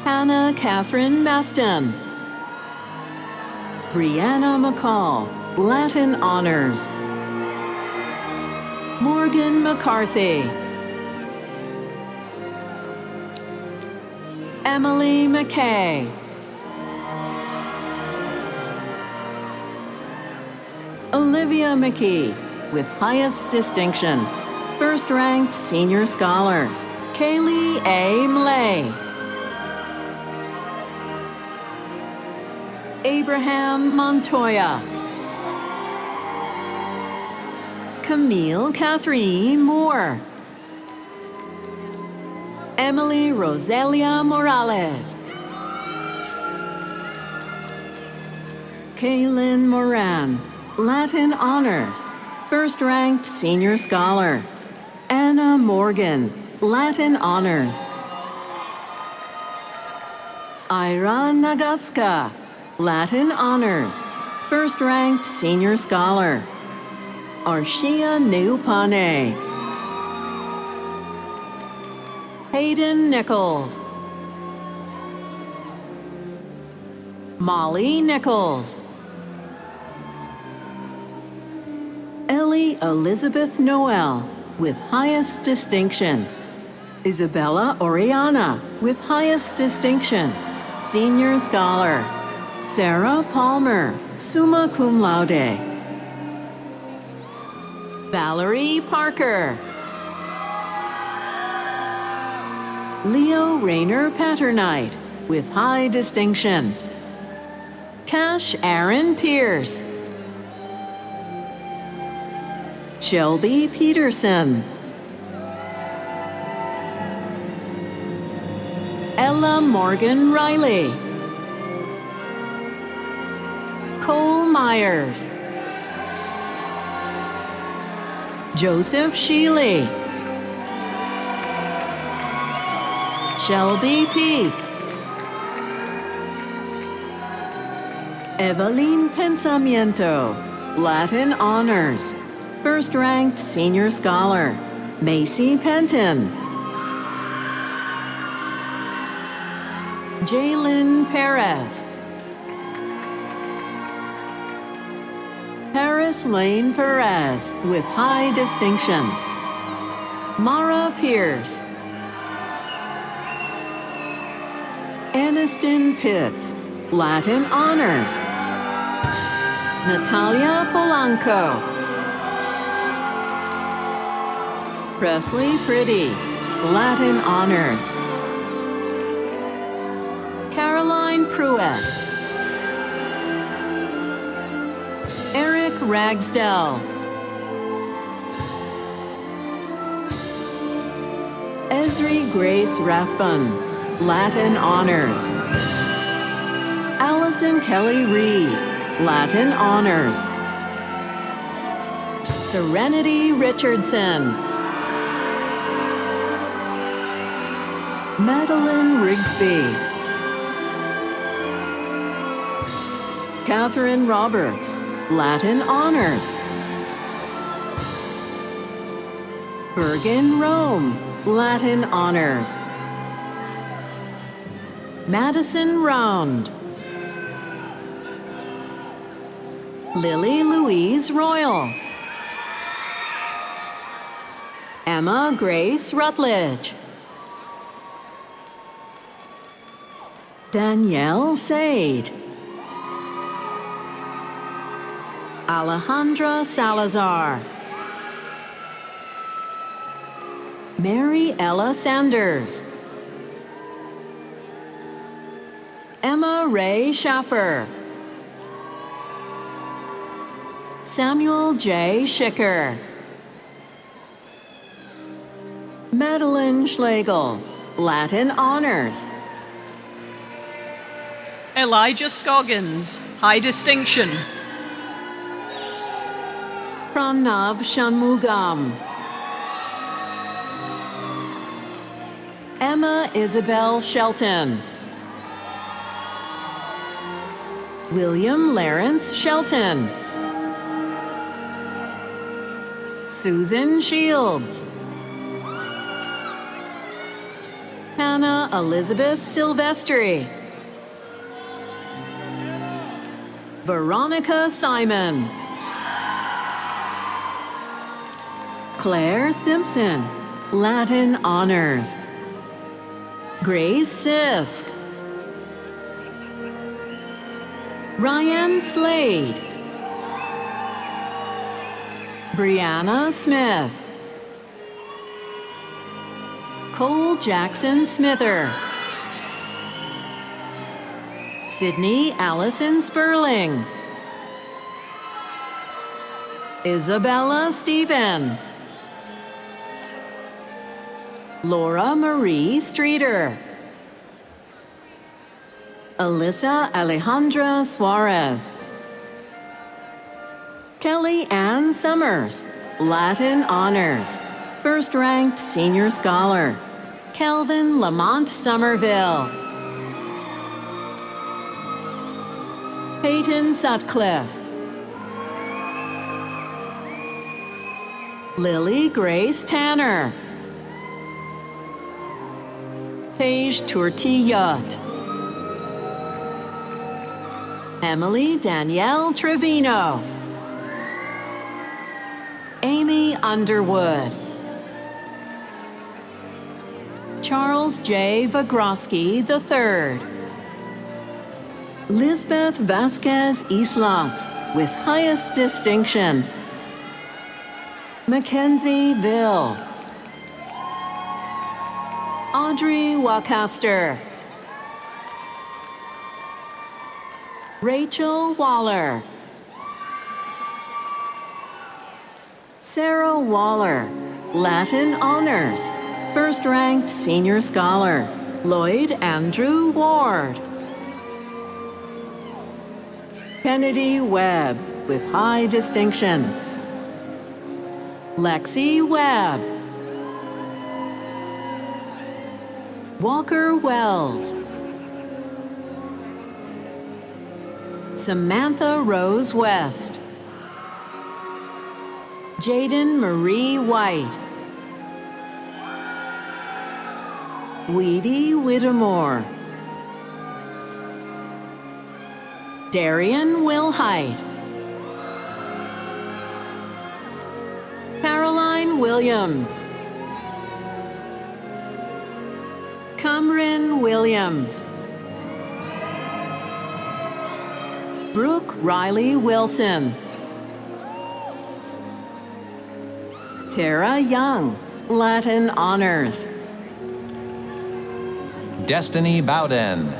Hannah Catherine Meston. Brianna McCall, Latin honors. Morgan McCarthy. Emily McKay. Olivia McKee, with highest distinction, first-ranked senior scholar. Kaylee A. Mlay. Abraham Montoya. Camille Catherine Moore. Emily Roselia Morales. Kaylin Moran, Latin honors, first-ranked senior scholar. Anna Morgan, Latin honors. Ira Nagatska, Latin honors, first-ranked senior scholar. Arshia Neupane. Hayden Nichols. Molly Nichols. Ellie Elizabeth Noel with highest distinction. Isabella Oriana with highest distinction, senior scholar. Sarah Palmer, summa cum laude. Valerie Parker. Leo Rayner Patternite with high distinction. Cash Aaron Pierce. Shelby Peterson. Ella Morgan Riley. Cole Myers. Joseph Sheely. Shelby Peak. Evelyn Pensamiento, Latin honors, first-ranked senior scholar. Macy Penton. Jalen Perez. Paris Lane Perez with high distinction. Mara Pierce. Aniston Pitts, Latin honors. Natalia Polanco. Presley Pretty, Latin honors. Caroline Pruitt. Eric Ragsdell. Esri Grace Rathbun, Latin honors. Allison Kelly Reed, Latin honors. Serenity Richardson. Madeline Rigsby. Catherine Roberts, Latin honors. Bergen Rome, Latin honors. Madison Round. Lily Louise Royal. Emma Grace Rutledge. Danielle Sade. Alejandra Salazar. Mary Ella Sanders. Emma Ray Schaffer. Samuel J. Schicker. Madeline Schlegel, Latin honors. Elijah Scoggins, high distinction. Pranav Shanmugam. Emma Isabel Shelton. William Lawrence Shelton. Susan Shields. Hannah Elizabeth Silvestri. Veronica Simon. Claire Simpson, Latin honors. Grace Sisk. Ryan Slade. Brianna Smith. Cole Jackson Smither. Sydney Allison Sperling. Isabella Stephen. Laura Marie Streeter. Alyssa Alejandra Suarez. Kelly Ann Summers, Latin honors, first-ranked senior scholar. Kelvin Lamont Somerville. Peyton Sutcliffe, Lily Grace Tanner, Paige Tourtillot, Emily Danielle Trevino, Amy Underwood, Charles J. Vagrosky III, Lisbeth Vasquez Islas, with highest distinction, Mackenzie Ville, Audrey Wacaster, Rachel Waller, Sarah Waller, Latin Honors, First-ranked Senior Scholar, Lloyd Andrew Ward, Kennedy Webb, with high distinction, Lexi Webb, Walker Wells, Samantha Rose West, Jaden Marie White, Weedy Whittemore, Darian Wilhite, Caroline Williams, Cameron Williams, Brooke Riley Wilson, Tara Young, Latin Honors, Destiny Bowden,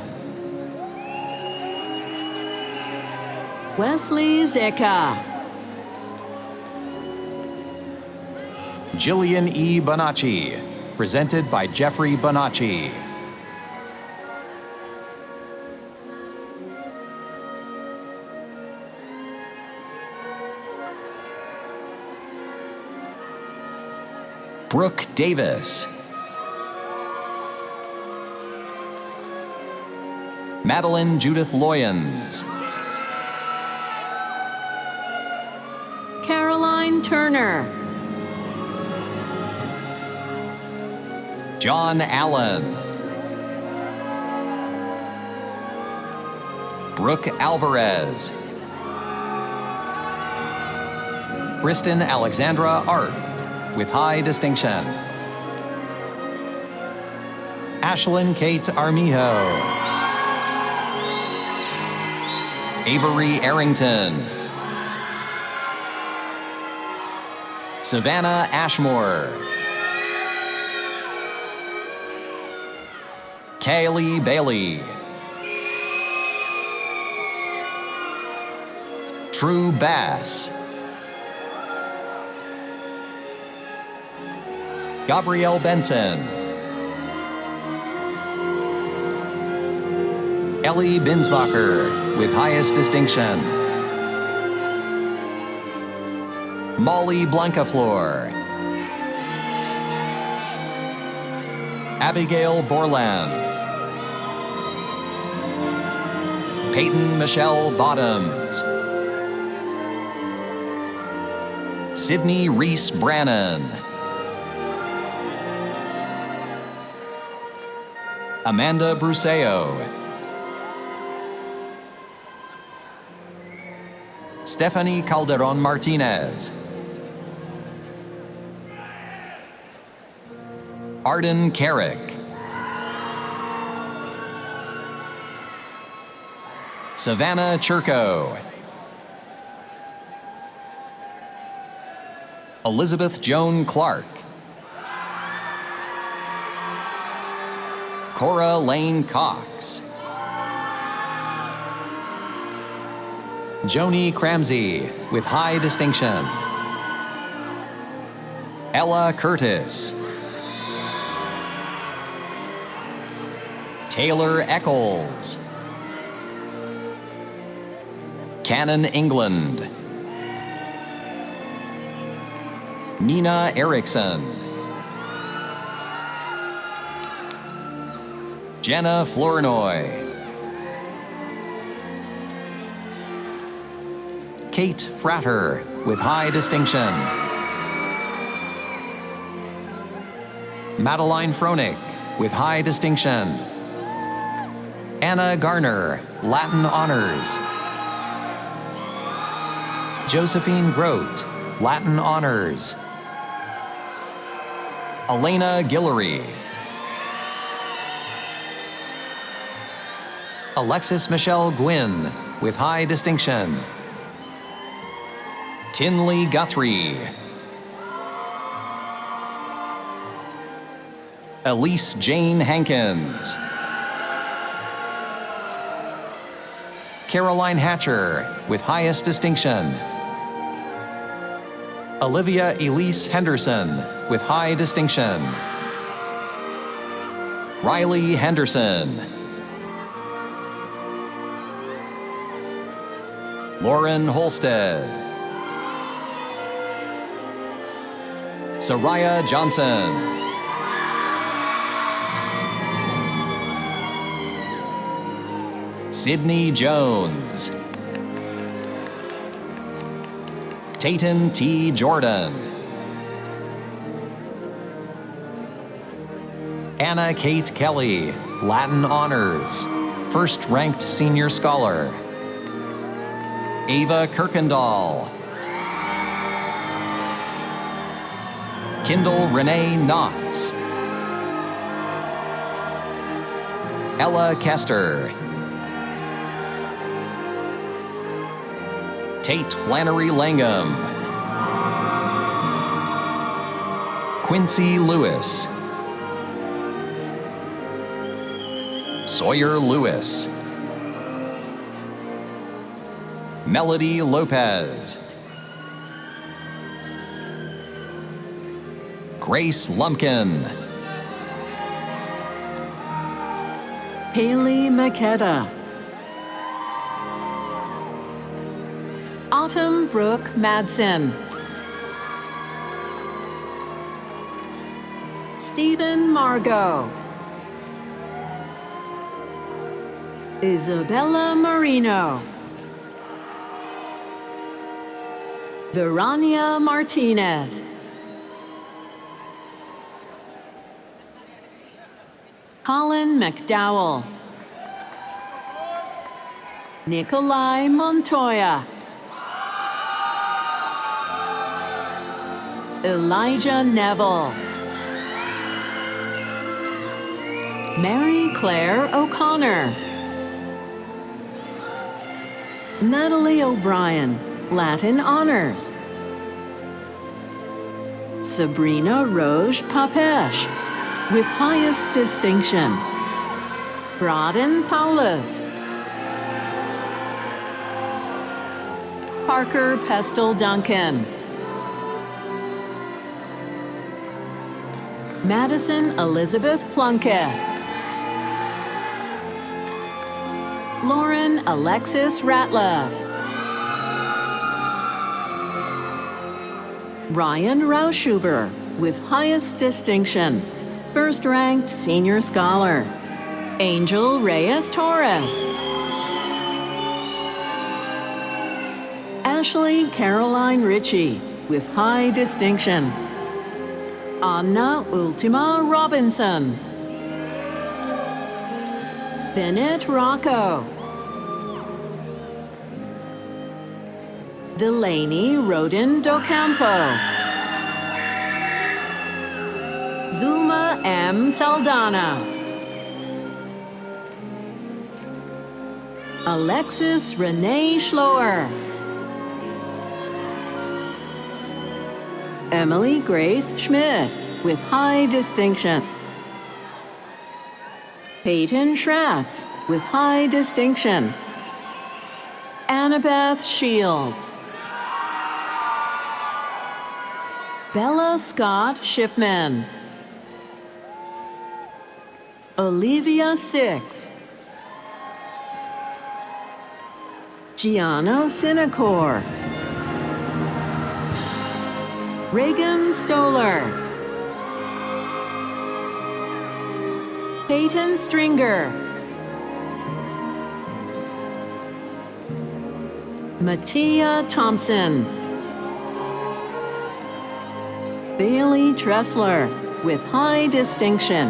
Wesley Zecca, Jillian E. Bonacci, presented by Jeffrey Bonacci. Brooke Davis, Madeline Judith Loyens, Caroline Turner, John Allen, Brooke Alvarez, Kristen Alexandra Arth, with high distinction, Ashlyn Kate Armijo, Avery Arrington, Savannah Ashmore, Kaylee Bailey, True Bass, Gabrielle Benson, Ellie Binsbacher, with highest distinction, Molly Blancafleur, Abigail Borland, Peyton Michelle Bottoms, Sydney Reese Brannon, Amanda Bruseo, Stephanie Calderon Martinez, Arden Carrick, Savannah Churko, Elizabeth Joan Clark, Cora Lane Cox, Joni Cramsey, with high distinction, Ella Curtis, Taylor Eccles, Cannon England, Nina Erickson, Jenna Flournoy, Kate Frater, with high distinction. Madeline Froenig, with high distinction. Anna Garner, Latin honors. Josephine Grote, Latin honors. Elena Guillory. Alexis Michelle Gwynn, with high distinction. Tinley Guthrie. Elise Jane Hankins. Caroline Hatcher, with highest distinction. Olivia Elise Henderson, with high distinction. Riley Henderson. Lauren Holstead. Soraya Johnson. Sydney Jones. Tayton T. Jordan. Anna Kate Kelly, Latin honors, first-ranked senior scholar. Ava Kirkendall. Kendall Renee Knotts. Ella Kester. Tate Flannery Langham. Quincy Lewis. Sawyer Lewis. Melody Lopez. Grace Lumpkin. Haley Makeda. Autumn Brooke Madsen. Stephen Margot. Isabella Marino. Verania Martinez. Colin McDowell. Nikolai Montoya. Elijah Neville. Mary Claire O'Connor. Natalie O'Brien, Latin honors. Sabrina Roche Papesh, with highest distinction. Broden Paulus. Parker Pestle Duncan. Madison Elizabeth Plunkett. Lauren Alexis Ratliff. Ryan Rauschuber, with highest distinction, first-ranked senior scholar. Angel Reyes Torres. Ashley Caroline Ritchie, with high distinction. Anna Ultima Robinson. Bennett Rocco. Delaney Rodin Docampo. Zuma M. Saldana. Alexis Renee Schloer. Emily Grace Schmidt, with high distinction. Peyton Schratz, with high distinction. Annabeth Shields. Bella Scott Shipman. Olivia Six. Gianna Sinacor. Reagan Stoller. Peyton Stringer. Mattia Thompson. Bailey Tressler, with high distinction.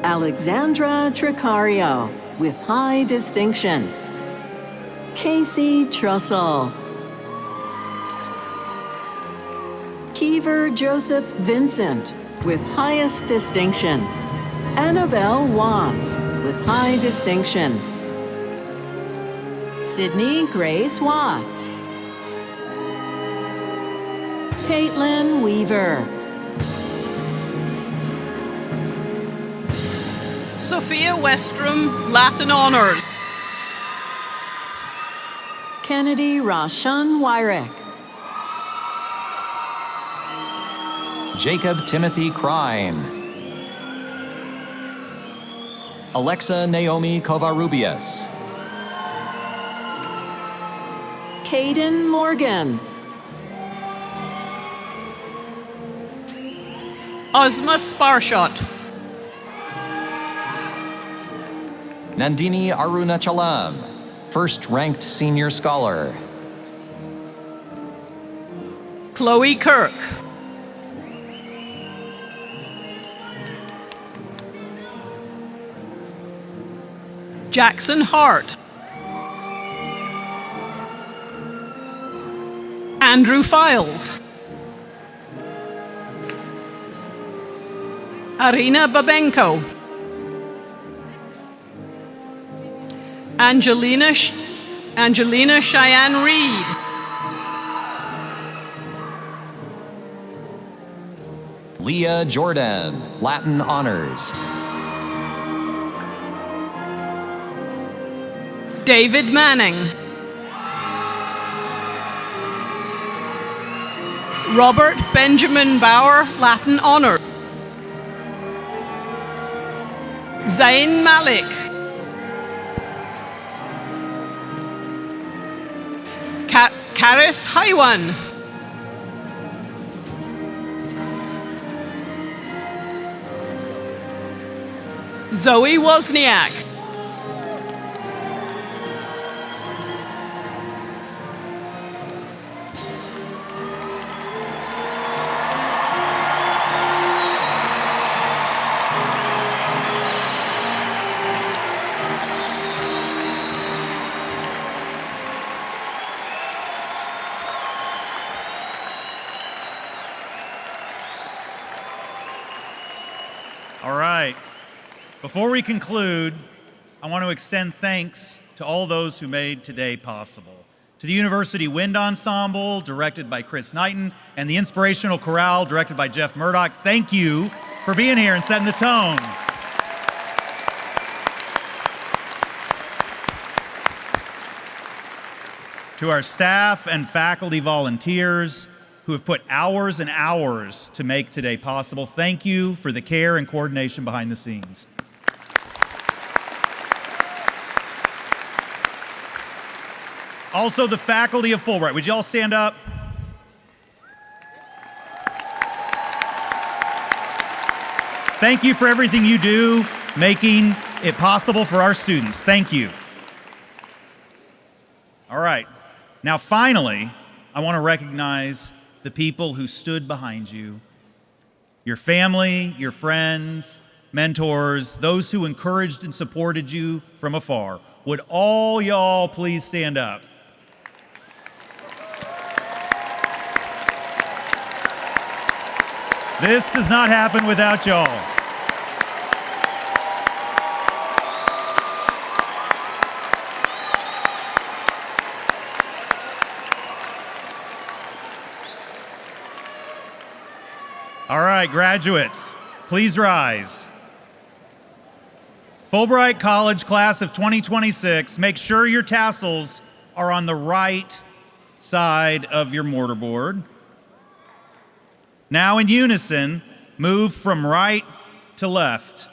Alexandra Tricario, with high distinction. Casey Trussell. Kiever Joseph Vincent, with highest distinction. Annabelle Watts, with high distinction. Sydney Grace Watts. Caitlin Weaver. Sophia Westrom, Latin Honors. Kennedy Rashun Wyrick. Jacob Timothy Crine. Alexa Naomi Covarrubias. Caden Morgan. Ozma Sparshot. Nandini Arunachalam, first-ranked senior scholar. Chloe Kirk. Jackson Hart. Andrew Files. Arina Babenko. Angelina Cheyenne Reed. Leah Jordan, Latin Honors. David Manning. Robert Benjamin Bauer, Latin Honor. Zain Malik. Karis Haiwan. Zoe Wozniak. All right. Before we conclude, I want to extend thanks to all those who made today possible. To the University Wind Ensemble, directed by Chris Knighton, and the Inspirational Chorale, directed by Jeff Murdoch. Thank you for being here and setting the tone. To our staff and faculty volunteers who have put hours and hours to make today possible, thank you for the care and coordination behind the scenes. Also, the faculty of Fulbright. Would you all stand up? Thank you for everything you do, making it possible for our students. Thank you. All right. Now, finally, I want to recognize the people who stood behind you, your family, your friends, mentors, those who encouraged and supported you from afar. Would all y'all please stand up? This does not happen without y'all. All right, graduates, please rise. Fulbright College Class of 2026, make sure your tassels are on the right side of your mortarboard. Now in unison, move from right to left.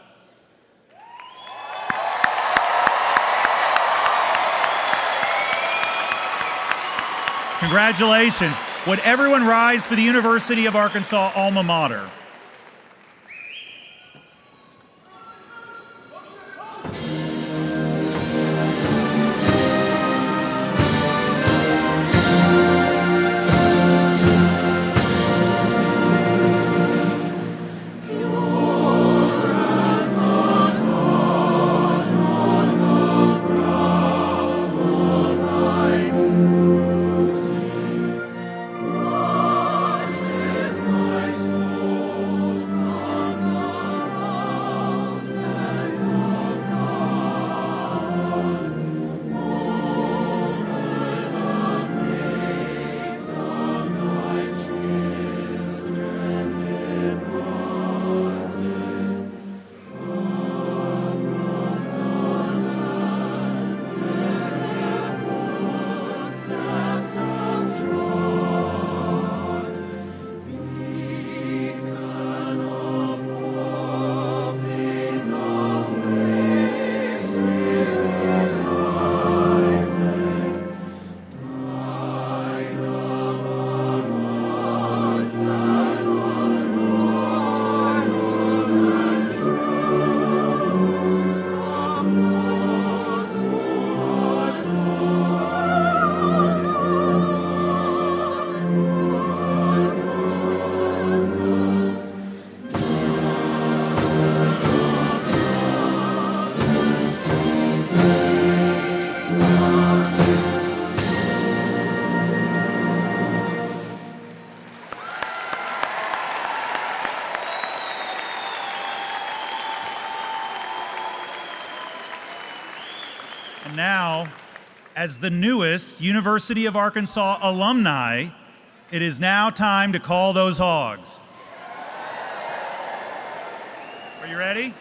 Congratulations. Would everyone rise for the University of Arkansas alma mater? And now, as the newest University of Arkansas alumni, it is now time to call those hogs. Are you ready?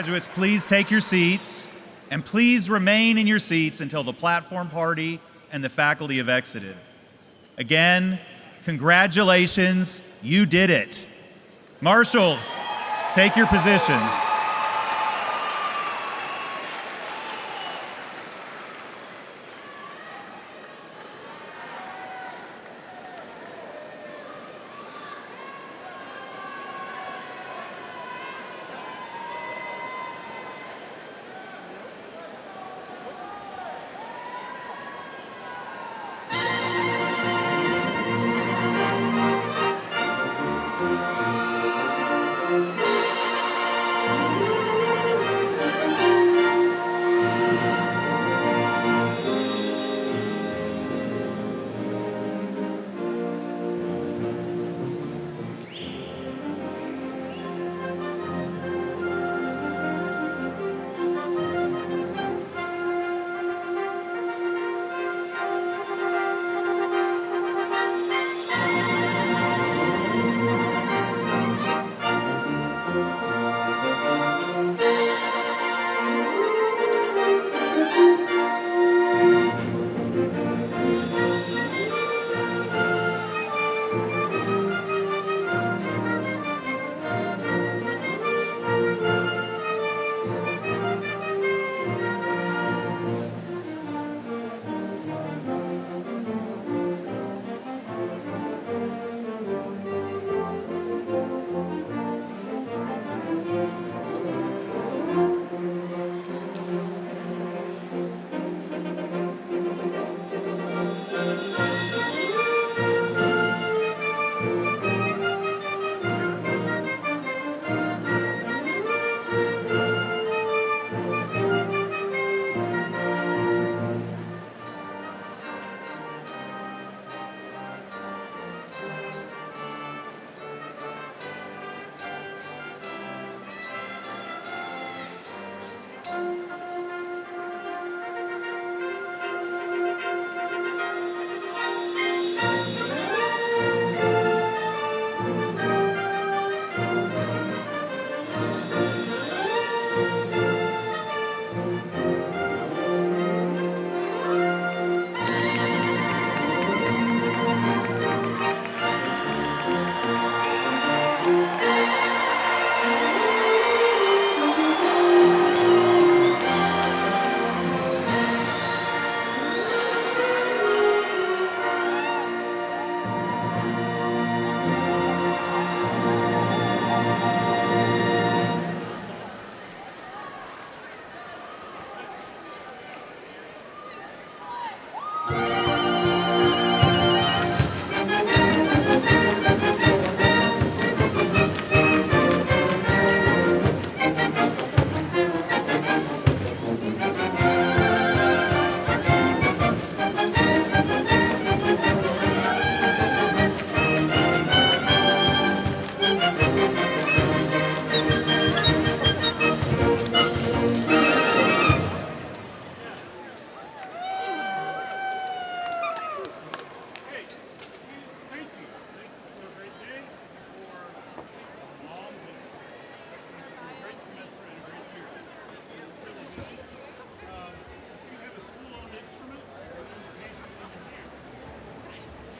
Graduates, please take your seats, and please remain in your seats until the platform party and the faculty have exited. Again, congratulations, you did it. Marshals, take your positions.